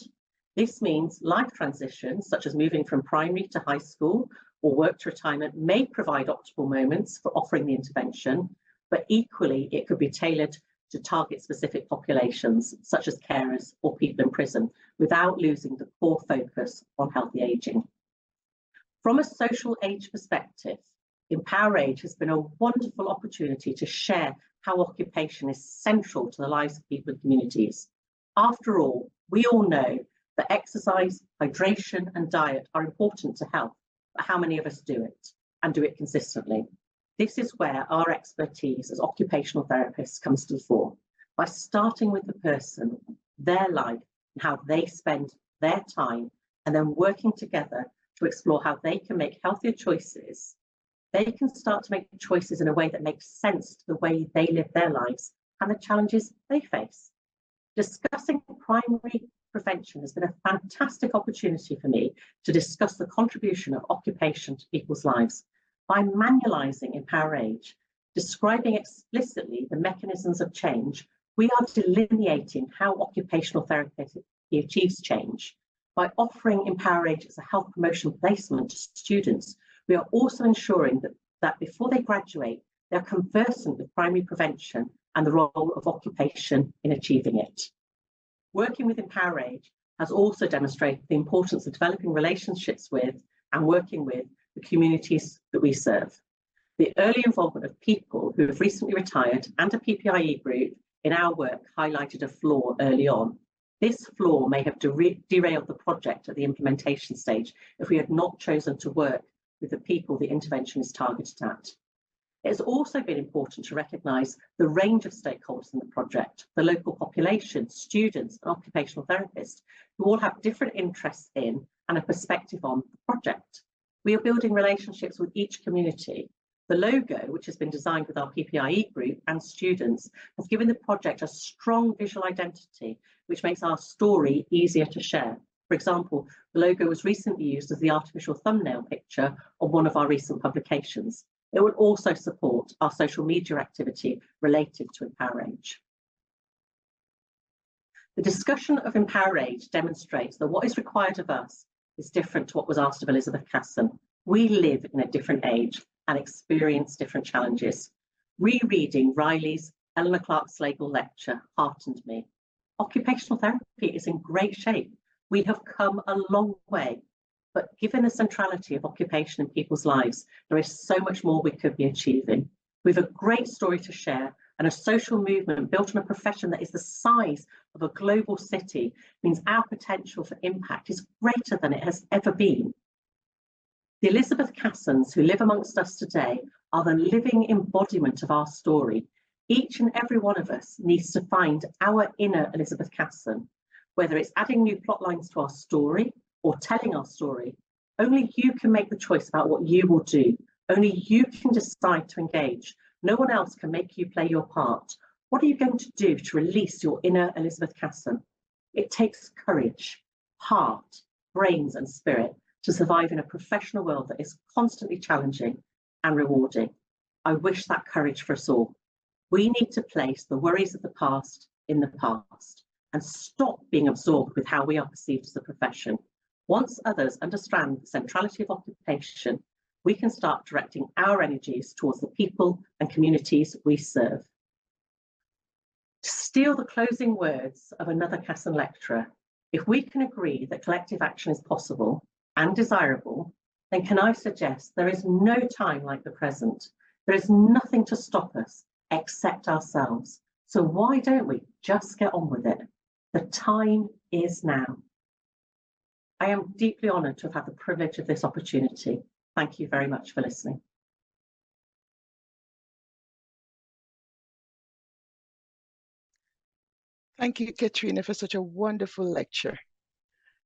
This means life transitions, such as moving from primary to high school or work to retirement, may provide optimal moments for offering the intervention, but equally it could be tailored to target specific populations, such as carers or people in prison, without losing the core focus on healthy ageing. From a social age perspective, Empower Age has been a wonderful opportunity to share how occupation is central to the lives of people and communities. After all, we all know that exercise, hydration and diet are important to health, but how many of us do it and do it consistently? This is where our expertise as occupational therapists comes to the fore, by starting with the person, their life, and how they spend their time, and then working together to explore how they can make healthier choices. They can start to make choices in a way that makes sense to the way they live their lives and the challenges they face. Discussing primary prevention has been a fantastic opportunity for me to discuss the contribution of occupation to people's lives. By manualising Empower Age, describing explicitly the mechanisms of change, we are delineating how occupational therapy achieves change. By offering Empower Age as a health promotion placement to students, we are also ensuring that before they graduate, they're conversant with primary prevention and the role of occupation in achieving it. Working with Empower Age has also demonstrated the importance of developing relationships with and working with the communities that we serve. The early involvement of people who have recently retired and a PPIE group in our work highlighted a flaw early on. This flaw may have derailed the project at the implementation stage if we had not chosen to work with the people the intervention is targeted at. It has also been important to recognise the range of stakeholders in the project, the local population, students and occupational therapists, who all have different interests in and a perspective on the project. We are building relationships with each community. The logo, which has been designed with our PPIE group and students, has given the project a strong visual identity, which makes our story easier to share. For example, the logo was recently used as the artificial thumbnail picture of one of our recent publications. It will also support our social media activity related to Empower Age. The discussion of Empower Age demonstrates that what is required of us is different to what was asked of Elizabeth Casson. We live in a different age and experience different challenges. Rereading Riley's Eleanor Clark-Slagle lecture heartened me. Occupational therapy is in great shape. We have come a long way, but given the centrality of occupation in people's lives, there is so much more we could be achieving. We have a great story to share, and a social movement built on a profession that is the size of a global city means our potential for impact is greater than it has ever been. The Elizabeth Cassons who live amongst us today are the living embodiment of our story. Each and every one of us needs to find our inner Elizabeth Casson, whether it's adding new plot lines to our story or telling our story. Only you can make the choice about what you will do. Only you can decide to engage. No one else can make you play your part. What are you going to do to release your inner Elizabeth Casson? It takes courage, heart, brains and spirit to survive in a professional world that is constantly challenging and rewarding. I wish that courage for us all. We need to place the worries of the past in the past and stop being absorbed with how we are perceived as a profession. Once others understand the centrality of occupation, we can start directing our energies towards the people and communities we serve. To steal the closing words of another Casson lecturer, if we can agree that collective action is possible and desirable, then can I suggest there is no time like the present. There is nothing to stop us except ourselves. So why don't we just get on with it? The time is now. I am deeply honoured to have had the privilege of this opportunity. Thank you very much for listening. Thank you, Katrina, for such a wonderful lecture.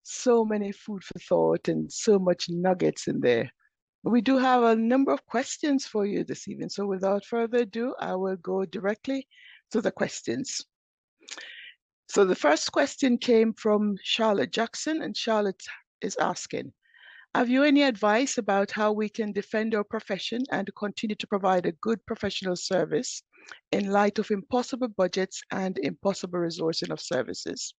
So many food for thought and so much nuggets in there. We do have a number of questions for you this evening. So without further ado, I will go directly to the questions. So the first question came from Charlotte Jackson, and Charlotte is asking, have you any advice about how we can defend our profession and continue to provide a good professional service in light of impossible budgets and impossible resourcing of services?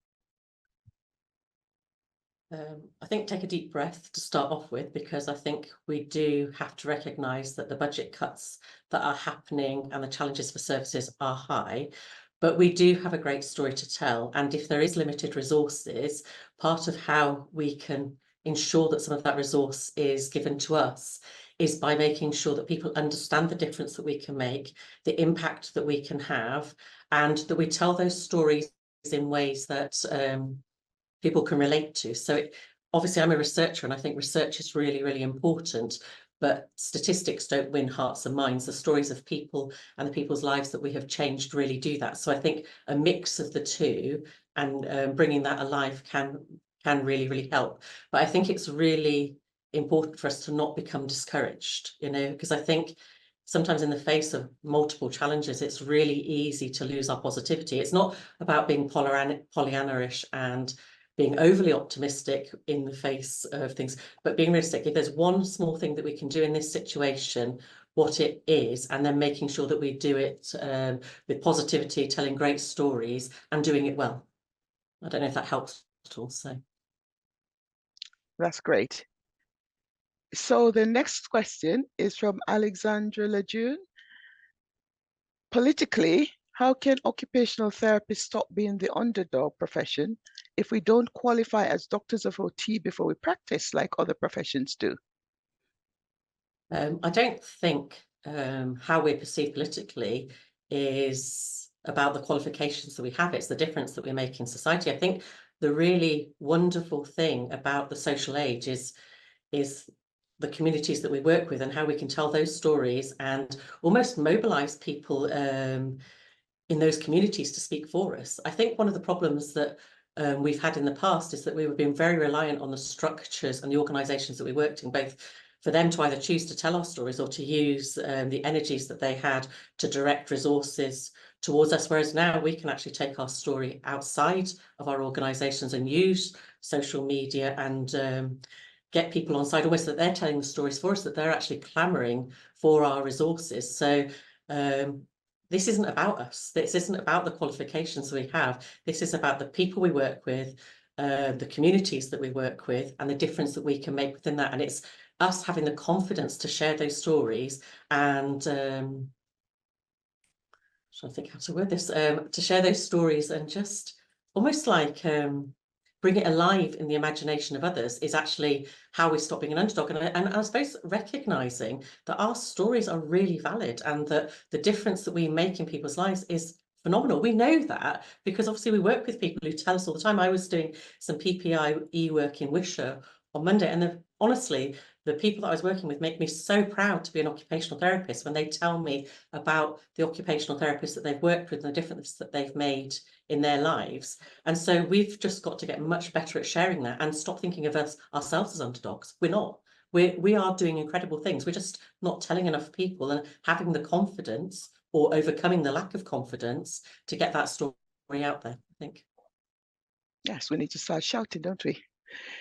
I think take a deep breath to start off with, because I think we do have to recognise that the budget cuts that are happening and the challenges for services are high, but we do have a great story to tell. And if there is limited resources, part of how we can ensure that some of that resource is given to us is by making sure that people understand the difference that we can make, the impact that we can have, and that we tell those stories in ways that people can relate to. So obviously I'm a researcher, and I think research is really, really important, but statistics don't win hearts and minds. The stories of people and the people's lives that we have changed really do that. So I think a mix of the two and bringing that alive can really, really help. But I think it's really important for us to not become discouraged, you know, because I think sometimes in the face of multiple challenges, it's really easy to lose our positivity. It's not about being Pollyanna-ish and being overly optimistic in the face of things, but being realistic. If there's one small thing that we can do in this situation, what it is, and then making sure that we do it with positivity, telling great stories and doing it well. I don't know if that helps at all. So that's great. So the next question is from Alexandra Lejeune. Politically, how can occupational therapists stop being the underdog profession if we don't qualify as doctors of OT before we practice like other professions do? I don't think how we're perceived politically is about the qualifications that we have. It's the difference that we make in society. I think the really wonderful thing about the social age is the communities that we work with and how we can tell those stories and almost mobilize people in those communities to speak for us. I think one of the problems that we've had in the past is that we've been very reliant on the structures and the organisations that we worked in, both for them to either choose to tell our stories or to use the energies that they had to direct resources towards us, whereas now we can actually take our story outside of our organisations and use social media and get people on side, almost that they're telling the stories for us, that they're actually clamouring for our resources. So this isn't about us. This isn't about the qualifications we have. This is about the people we work with, the communities that we work with, and the difference that we can make within that. And it's us having the confidence to share those stories and trying to think how to word this, to share those stories and just almost like bring it alive in the imagination of others is actually how we stop being an underdog. And I suppose recognising that our stories are really valid and that the difference that we make in people's lives is phenomenal. We know that because obviously we work with people who tell us all the time. I was doing some PPIE work in Wishaw on Monday, and honestly, the people that I was working with make me so proud to be an occupational therapist when they tell me about the occupational therapists that they've worked with and the difference that they've made in their lives. And so we've just got to get much better at sharing that and stop thinking of ourselves as underdogs. We're not. We are doing incredible things. We're just not telling enough people and having the confidence or overcoming the lack of confidence to get that story out there, I think. Yes, we need to start shouting, don't we?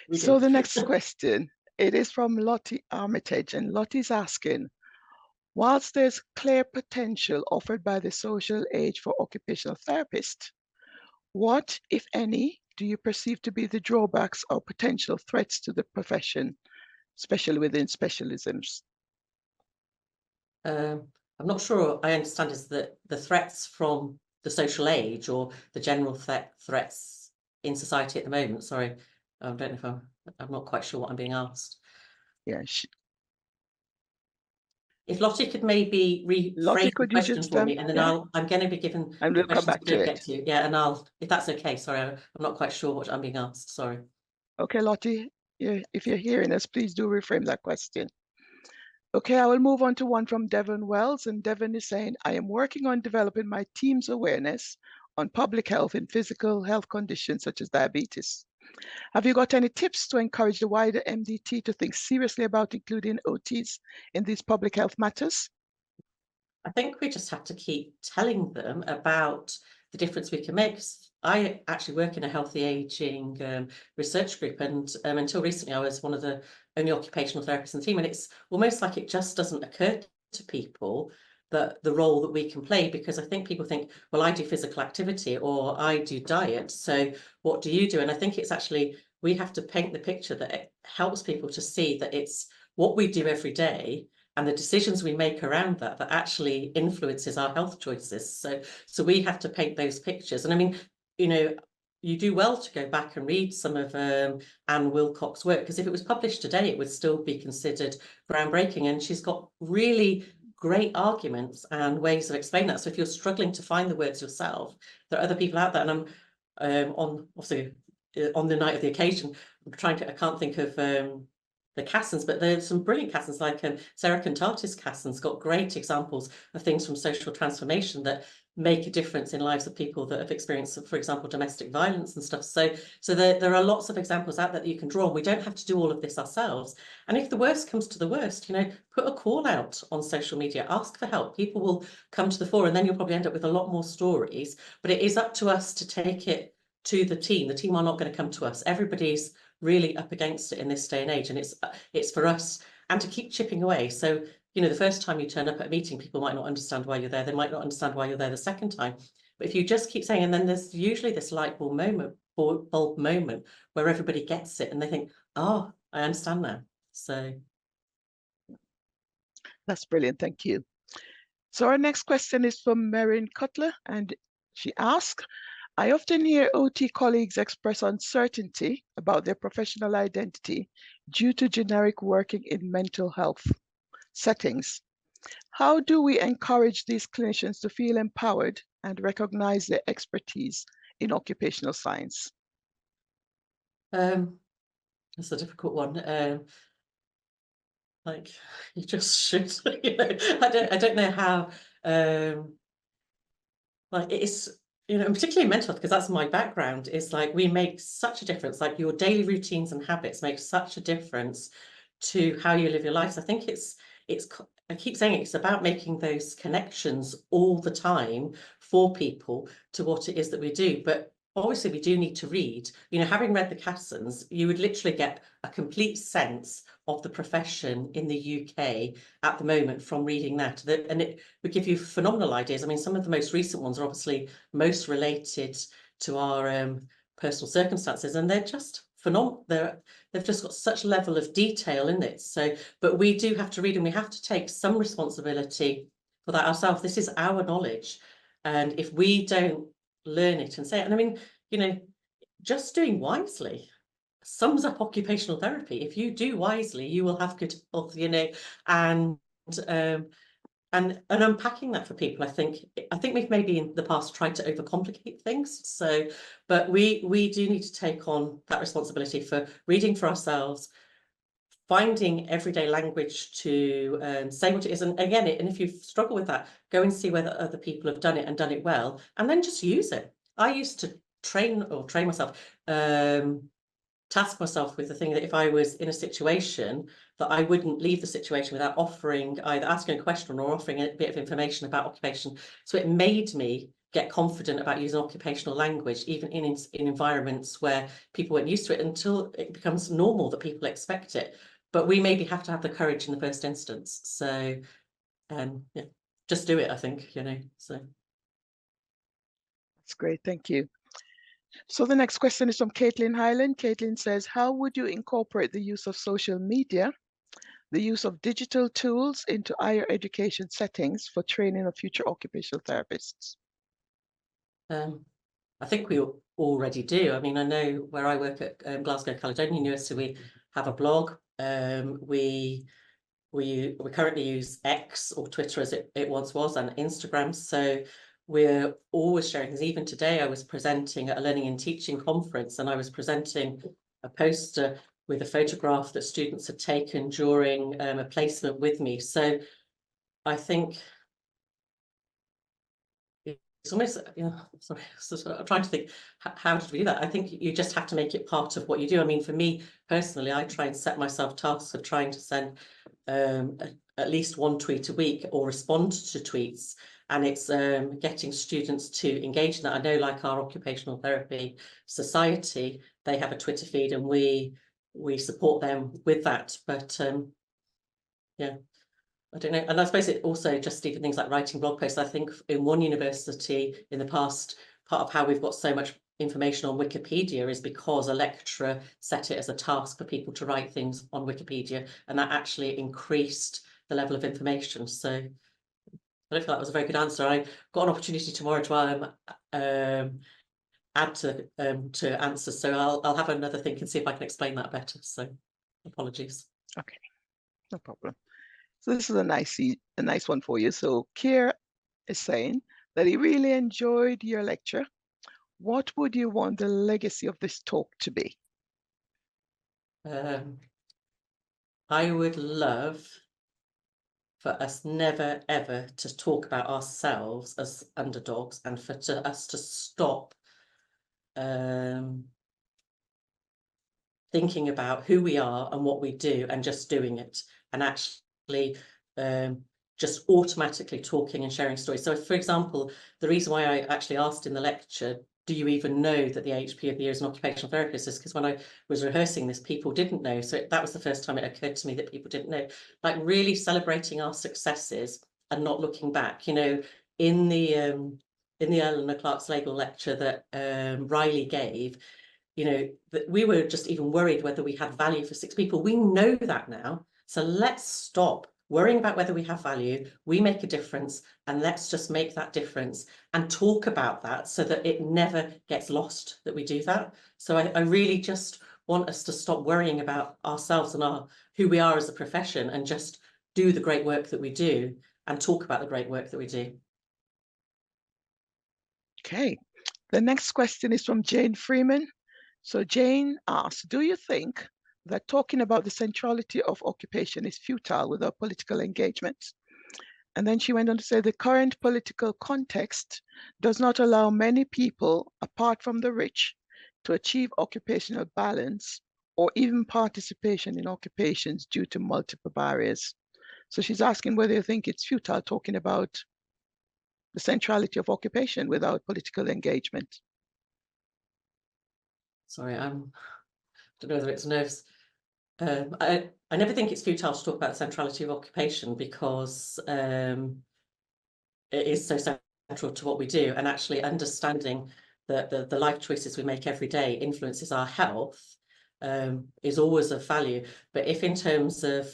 We So do. the next question, it is from Lottie Armitage, and Lottie's asking, whilst there's clear potential offered by the social age for occupational therapists, what, if any, do you perceive to be the drawbacks or potential threats to the profession, especially within specialisms? I'm not sure I understand is that the threats from the social age or the general threats in society at the moment. Sorry, I don't know if I'm not quite sure what I'm being asked. Yeah. If Lottie could maybe Lottie, rephrase the could you question just for me, and then yeah, I'm going to be given and we'll come questions back we don't to get it. to. Yeah, and if that's okay, sorry, I'm not quite sure what I'm being asked. Sorry. Okay, Lottie, if you're hearing us, please do reframe that question. Okay, I will move on to one from Devon Wells, and Devon is saying, I am working on developing my team's awareness on public health in physical health conditions such as diabetes. Have you got any tips to encourage the wider MDT to think seriously about including OTs in these public health matters? I think we just have to keep telling them about the difference we can make. I actually work in a healthy aging research group, and until recently I was one of the only occupational therapists in the team, and it's almost like it just doesn't occur to people that the role that we can play, because I think people think, well, I do physical activity or I do diet, so what do you do? And I think it's actually, we have to paint the picture that it helps people to see that it's what we do every day and the decisions we make around that actually influences our health choices. So we have to paint those pictures. And I mean, you do well to go back and read some of Anne Wilcox's work, because if it was published today, it would still be considered groundbreaking. And she's got really great arguments and ways of explaining that. So if you're struggling to find the words yourself, there are other people out there. And I'm on the night of the occasion, I can't think of the Cassons, but there's some brilliant Cassons, like Sarah Cantatis Cassons, got great examples of things from social transformation that make a difference in lives of people that have experienced, for example, domestic violence and stuff. So there are lots of examples out there that you can draw. We don't have to do all of this ourselves. And if the worst comes to the worst, put a call out on social media, ask for help. People will come to the fore, and then you'll probably end up with a lot more stories. But it is up to us to take it to the team. The team are not going to come to us. Everybody's really up against it in this day and age, and it's for us and to keep chipping away. So the first time you turn up at a meeting, people might not understand why you're there. They might not understand why you're there the second time. But if you just keep saying, and then there's usually this light bulb moment where everybody gets it and they think, oh, I understand now. So that's brilliant, thank you. So our next question is from Marin Cutler, and she asks, I often hear OT colleagues express uncertainty about their professional identity due to generic working in mental health settings. How do we encourage these clinicians to feel empowered and recognize their expertise in occupational science? That's a difficult one. Like, you just should, I don't know how, like, it's, and particularly mental health, because that's my background, is like we make such a difference. Like your daily routines and habits make such a difference to how you live your life. So I think I keep saying it's about making those connections all the time for people to what it is that we do. But obviously we do need to read. Having read the Cassons, you would literally get a complete sense of the profession in the UK at the moment from reading that. And it would give you phenomenal ideas. I mean, some of the most recent ones are obviously most related to our personal circumstances, and they're just phenomenal. They've just got such a level of detail in it. So, but we do have to read, and we have to take some responsibility for that ourselves. This is our knowledge. And if we don't learn it and say it, and I mean, just doing wisely sums up occupational therapy. If you do wisely, you will have good health, and unpacking that for people. I think we've maybe in the past tried to overcomplicate things. So, but we do need to take on that responsibility for reading for ourselves, finding everyday language to say what it is. And again, and if you struggle with that, go and see whether other people have done it and done it well, and then just use it. I used to train myself, task myself with the thing that if I was in a situation, that I wouldn't leave the situation without either asking a question or offering a bit of information about occupation. So it made me get confident about using occupational language, even in environments where people weren't used to it, until it becomes normal that people expect it. But we maybe have to have the courage in the first instance. So yeah, just do it, I think, so. That's great, thank you. So the next question is from Caitlin Highland. Caitlin says, how would you incorporate the use of social media, the use of digital tools into higher education settings for training of future occupational therapists? I think we already do. I mean, I know where I work at Glasgow Caledonian University, we have a blog. We currently use X, or Twitter as it once was, and Instagram. So we're always sharing things. Even today, I was presenting at a learning and teaching conference, and I was presenting a poster with a photograph that students had taken during a placement with me. So I think it's almost, sorry, I'm trying to think, how did we do that? I think you just have to make it part of what you do. I mean, for me personally, I try and set myself tasks of trying to send at least one tweet a week or respond to tweets. And it's getting students to engage in that. I know, like our Occupational Therapy Society, they have a Twitter feed, and we support them with that. But yeah, I don't know. And I suppose it also just even things like writing blog posts. I think in one university in the past, part of how we've got so much information on Wikipedia is because a lecturer set it as a task for people to write things on Wikipedia, and that actually increased the level of information. So I don't feel that was a very good answer. I got an opportunity tomorrow to add to answers, so I'll have another think and see if I can explain that better. So apologies. Okay, no problem. So this is a nice one for you. So Kier is saying that he really enjoyed your lecture. What would you want the legacy of this talk to be? I would love for us never ever to talk about ourselves as underdogs, and for us to stop thinking about who we are and what we do and just doing it, and actually just automatically talking and sharing stories. So, for example, the reason why I actually asked in the lecture, do you even know that the AHP of the Year is an occupational therapist, is because when I was rehearsing this, people didn't know. So that was the first time it occurred to me that people didn't know. Like, really celebrating our successes and not looking back. You know, in the Eleanor Clark-Slagle lecture that Riley gave, you know, that we were just even worried whether we had value for 6 people. We know that now. So let's stop worrying about whether we have value. We make a difference, and let's just make that difference and talk about that so that it never gets lost that we do that. So I really just want us to stop worrying about ourselves and who we are as a profession, and just do the great work that we do and talk about the great work that we do. Okay, the next question is from Jane Freeman. So Jane asks, do you think that talking about the centrality of occupation is futile without political engagement? And then she went on to say the current political context does not allow many people, apart from the rich, to achieve occupational balance or even participation in occupations due to multiple barriers. So she's asking whether you think it's futile talking about the centrality of occupation without political engagement. Sorry, I don't know whether it's nerves. I never think it's futile to talk about the centrality of occupation, because it is so central to what we do, and actually understanding that the life choices we make every day influences our health is always of value. But if in terms of,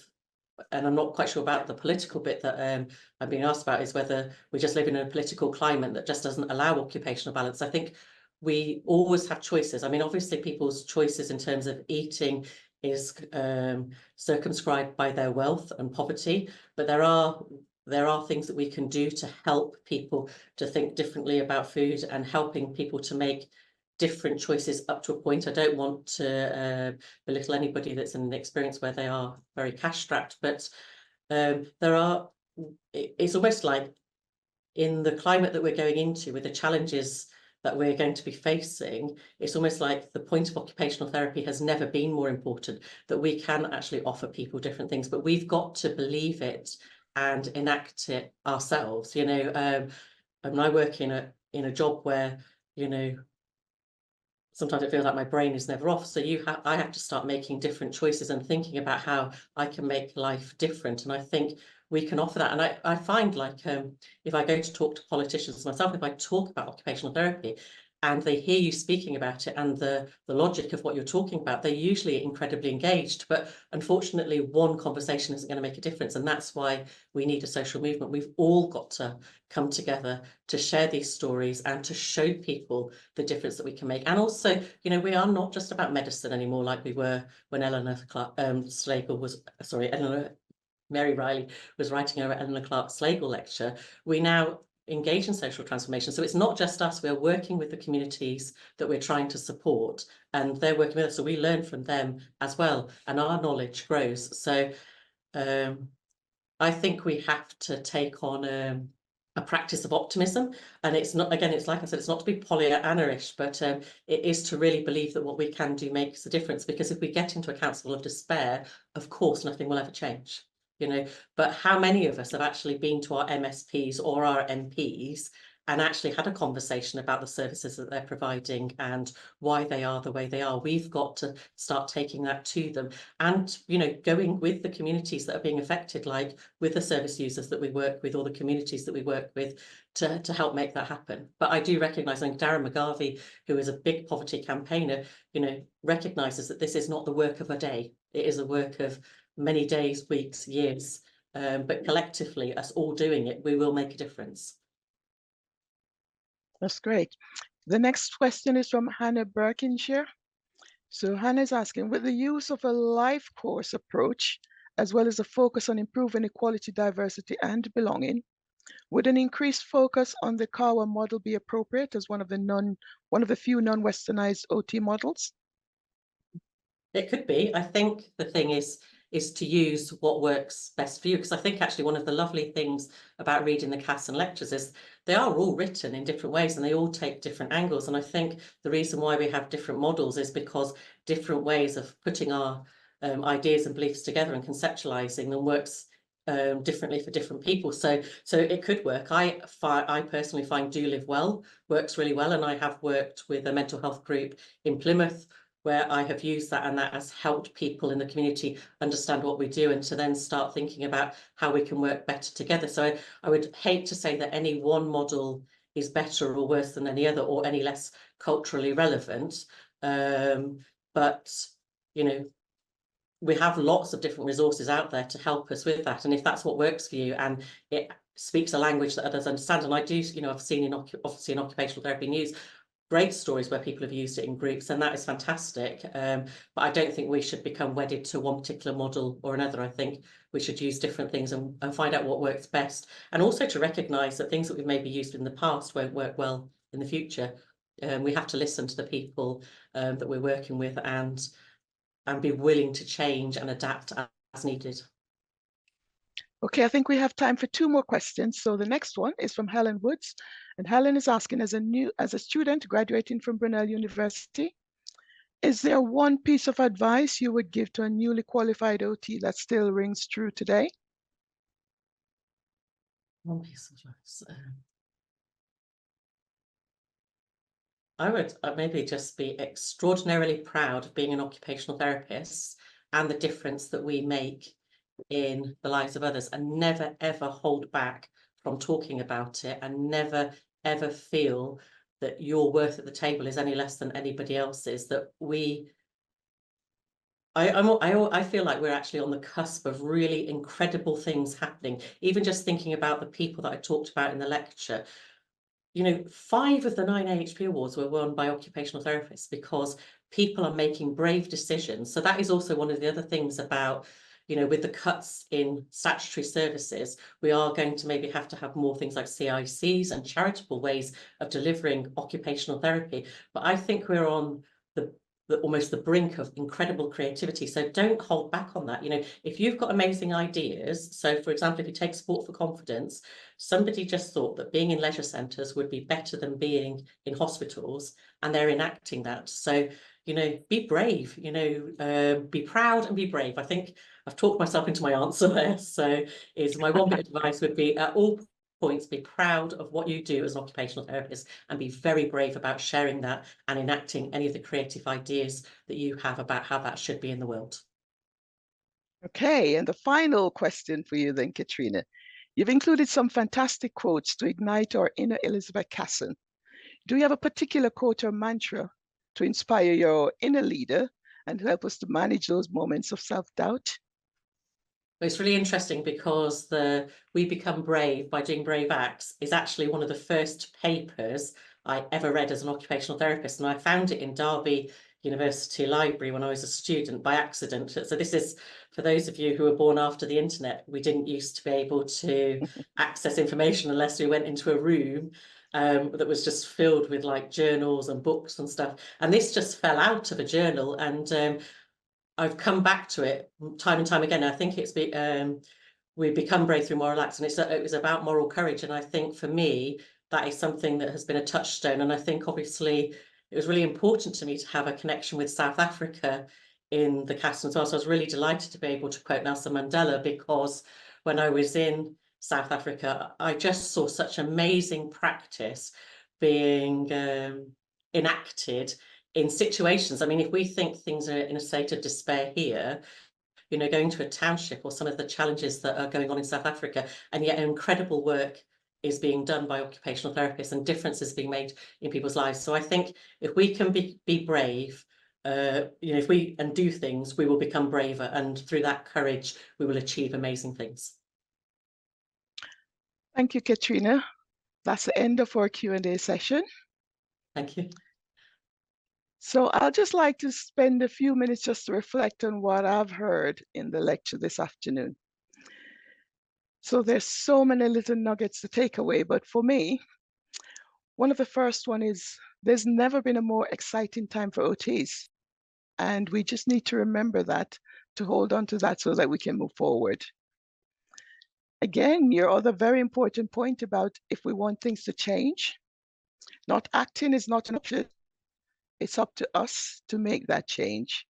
and I'm not quite sure about the political bit that I'm being asked about, is whether we just live in a political climate that just doesn't allow occupational balance. I think we always have choices. I mean, obviously people's choices in terms of eating is circumscribed by their wealth and poverty, but there are things that we can do to help people to think differently about food, and helping people to make different choices up to a point. I don't want to belittle anybody that's in an experience where they are very cash strapped, but it's almost like, in the climate that we're going into, with the challenges that we're going to be facing, it's almost like the point of occupational therapy has never been more important, that we can actually offer people different things, but we've got to believe it and enact it ourselves. You know, and I work in a job where, you know, sometimes it feels like my brain is never off. So I have to start making different choices and thinking about how I can make life different. And I think we can offer that. And I find, like, if I go to talk to politicians myself, if I talk about occupational therapy, and they hear you speaking about it and the logic of what you're talking about, they're usually incredibly engaged. But unfortunately, one conversation isn't going to make a difference. And that's why we need a social movement. We've all got to come together to share these stories and to show people the difference that we can make. And also, you know, we are not just about medicine anymore like we were when Mary Riley was writing her Eleanor Clark-Slagle lecture. We now engage in social transformation. So it's not just us, we're working with the communities that we're trying to support, and they're working with us, so we learn from them as well, and our knowledge grows. So I think we have to take on a practice of optimism, and it's not, again, it's like I said, it's not to be Pollyanna-ish, but it is to really believe that what we can do makes a difference, because if we get into a council of despair, of course nothing will ever change. You know, but how many of us have actually been to our MSPs or our MPs and actually had a conversation about the services that they're providing and why they are the way they are? We've got to start taking that to them, and, you know, going with the communities that are being affected, like with the service users that we work with or the communities that we work with, to help make that happen. But I do recognise, and Darren McGarvey, who is a big poverty campaigner, you know, recognises that this is not the work of a day. It is a work of many days, weeks, years, but collectively, us all doing it, we will make a difference. That's great. The next question is from Hannah Berkinshire. So Hannah is asking, with the use of a life course approach, as well as a focus on improving equality, diversity, and belonging, would an increased focus on the CAWA model be appropriate as one of the few non-Westernized OT models? It could be. I think the thing is to use what works best for you, because I think actually one of the lovely things about reading the Casson lectures is they are all written in different ways and they all take different angles. And I think the reason why we have different models is because different ways of putting our ideas and beliefs together and conceptualizing them works differently for different people. So it could work. I personally find Do Live Well works really well, and I have worked with a mental health group in Plymouth where I have used that, and that has helped people in the community understand what we do and to then start thinking about how we can work better together. So I would hate to say that any one model is better or worse than any other or any less culturally relevant. But, you know, we have lots of different resources out there to help us with that. And if that's what works for you and it speaks a language that others understand, and I do, you know, I've seen obviously in occupational therapy news, great stories where people have used it in groups, and that is fantastic. But I don't think we should become wedded to one particular model or another. I think we should use different things and find out what works best, and also to recognise that things that we've maybe used in the past won't work well in the future. We have to listen to the people that we're working with and be willing to change and adapt as needed. Okay, I think we have time for 2 more questions. So the next one is from Helen Woods, and Helen is asking, as a student graduating from Brunel University, is there one piece of advice you would give to a newly qualified OT that still rings true today? One piece of advice. I would maybe just be extraordinarily proud of being an occupational therapist and the difference that we make in the lives of others, and never ever hold back from talking about it, and never ever feel that your worth at the table is any less than anybody else's. That I feel like we're actually on the cusp of really incredible things happening. Even just thinking about the people that I talked about in the lecture, you know, 5 of the 9 AHP awards were won by occupational therapists because people are making brave decisions. So that is also one of the other things about, you know, with the cuts in statutory services, we are going to maybe have to have more things like CICs and charitable ways of delivering occupational therapy. But I think we're on almost the brink of incredible creativity. So don't hold back on that. You know, if you've got amazing ideas, so for example, if you take Sport for Confidence, somebody just thought that being in leisure centres would be better than being in hospitals, and they're enacting that. So, you know, be brave, you know, be proud and be brave. I think I've talked myself into my answer there. So is my one bit of advice would be at all points, be proud of what you do as an occupational therapist and be very brave about sharing that and enacting any of the creative ideas that you have about how that should be in the world. Okay, and the final question for you then, Katrina. You've included some fantastic quotes to ignite our inner Elizabeth Casson. Do you have a particular quote or mantra to inspire your inner leader and help us to manage those moments of self-doubt? It's really interesting because the We Become Brave by Doing Brave Acts is actually one of the first papers I ever read as an occupational therapist, and I found it in Derby University Library when I was a student by accident. So this is for those of you who were born after the internet. We didn't used to be able to access information unless we went into a room that was just filled with like journals and books and stuff. And this just fell out of a journal, and I've come back to it time and time again. I think it's We Become Brave through Moral Acts, and it was about moral courage. And I think for me, that is something that has been a touchstone. And I think obviously it was really important to me to have a connection with South Africa in the Cassons as well. So I was really delighted to be able to quote Nelson Mandela, because when I was in South Africa, I just saw such amazing practice being enacted in situations. I mean, if we think things are in a state of despair here, you know, going to a township or some of the challenges that are going on in South Africa, and yet incredible work is being done by occupational therapists and differences being made in people's lives. So I think if we can be brave, you know, if we and do things, we will become braver, and through that courage, we will achieve amazing things. Thank you, Katrina. That's the end of our Q&A session. Thank you. So I'll just like to spend a few minutes just to reflect on what I've heard in the lecture this afternoon. So there's so many little nuggets to take away, but for me, one of the first one is there's never been a more exciting time for OTs. And we just need to remember that, to hold on to that so that we can move forward. Again, your other very important point about if we want things to change, not acting is not an option. It's up to us to make that change.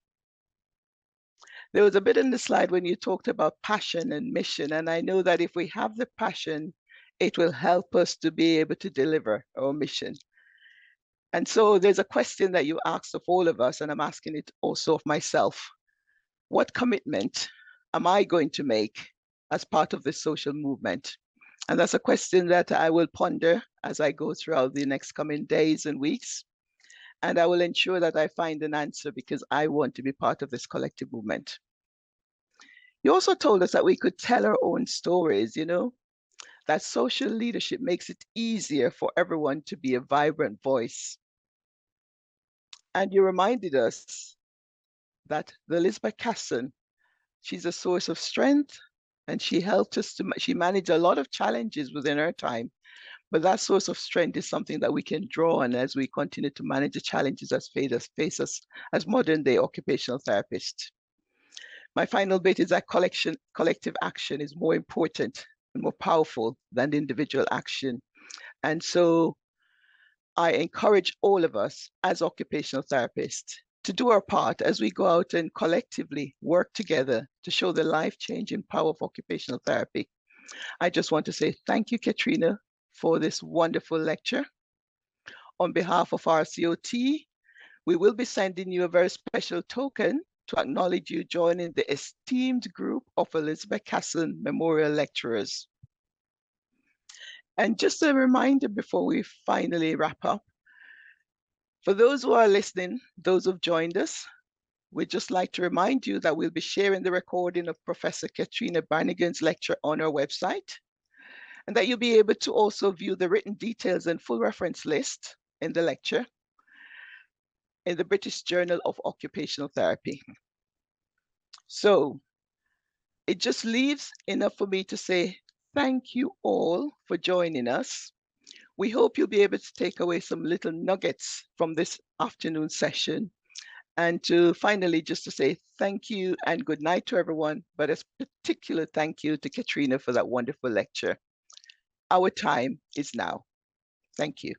There was a bit in the slide when you talked about passion and mission, and I know that if we have the passion, it will help us to be able to deliver our mission. And so there's a question that you asked of all of us, and I'm asking it also of myself. What commitment am I going to make as part of this social movement? And that's a question that I will ponder as I go throughout the next coming days and weeks. And I will ensure that I find an answer, because I want to be part of this collective movement. You also told us that we could tell our own stories, you know, that social leadership makes it easier for everyone to be a vibrant voice. And you reminded us that the Elizabeth Casson, she's a source of strength, and she helped us she managed a lot of challenges within her time. But that source of strength is something that we can draw on as we continue to manage the challenges that face us as modern day occupational therapists. My final bit is that collective action is more important and more powerful than individual action. And so I encourage all of us as occupational therapists to do our part as we go out and collectively work together to show the life-changing power of occupational therapy. I just want to say thank you, Katrina, for this wonderful lecture. On behalf of RCOT, we will be sending you a very special token to acknowledge you joining the esteemed group of Elizabeth Casson Memorial Lecturers. And just a reminder before we finally wrap up, for those who are listening, those who've joined us, we'd just like to remind you that we'll be sharing the recording of Professor Katrina Bannigan's lecture on our website, and that you'll be able to also view the written details and full reference list in the lecture in the British Journal of Occupational Therapy. So it just leaves enough for me to say thank you all for joining us. We hope you'll be able to take away some little nuggets from this afternoon session, and to finally just to say thank you and good night to everyone, but a particular thank you to Katrina for that wonderful lecture. Our time is now. Thank you.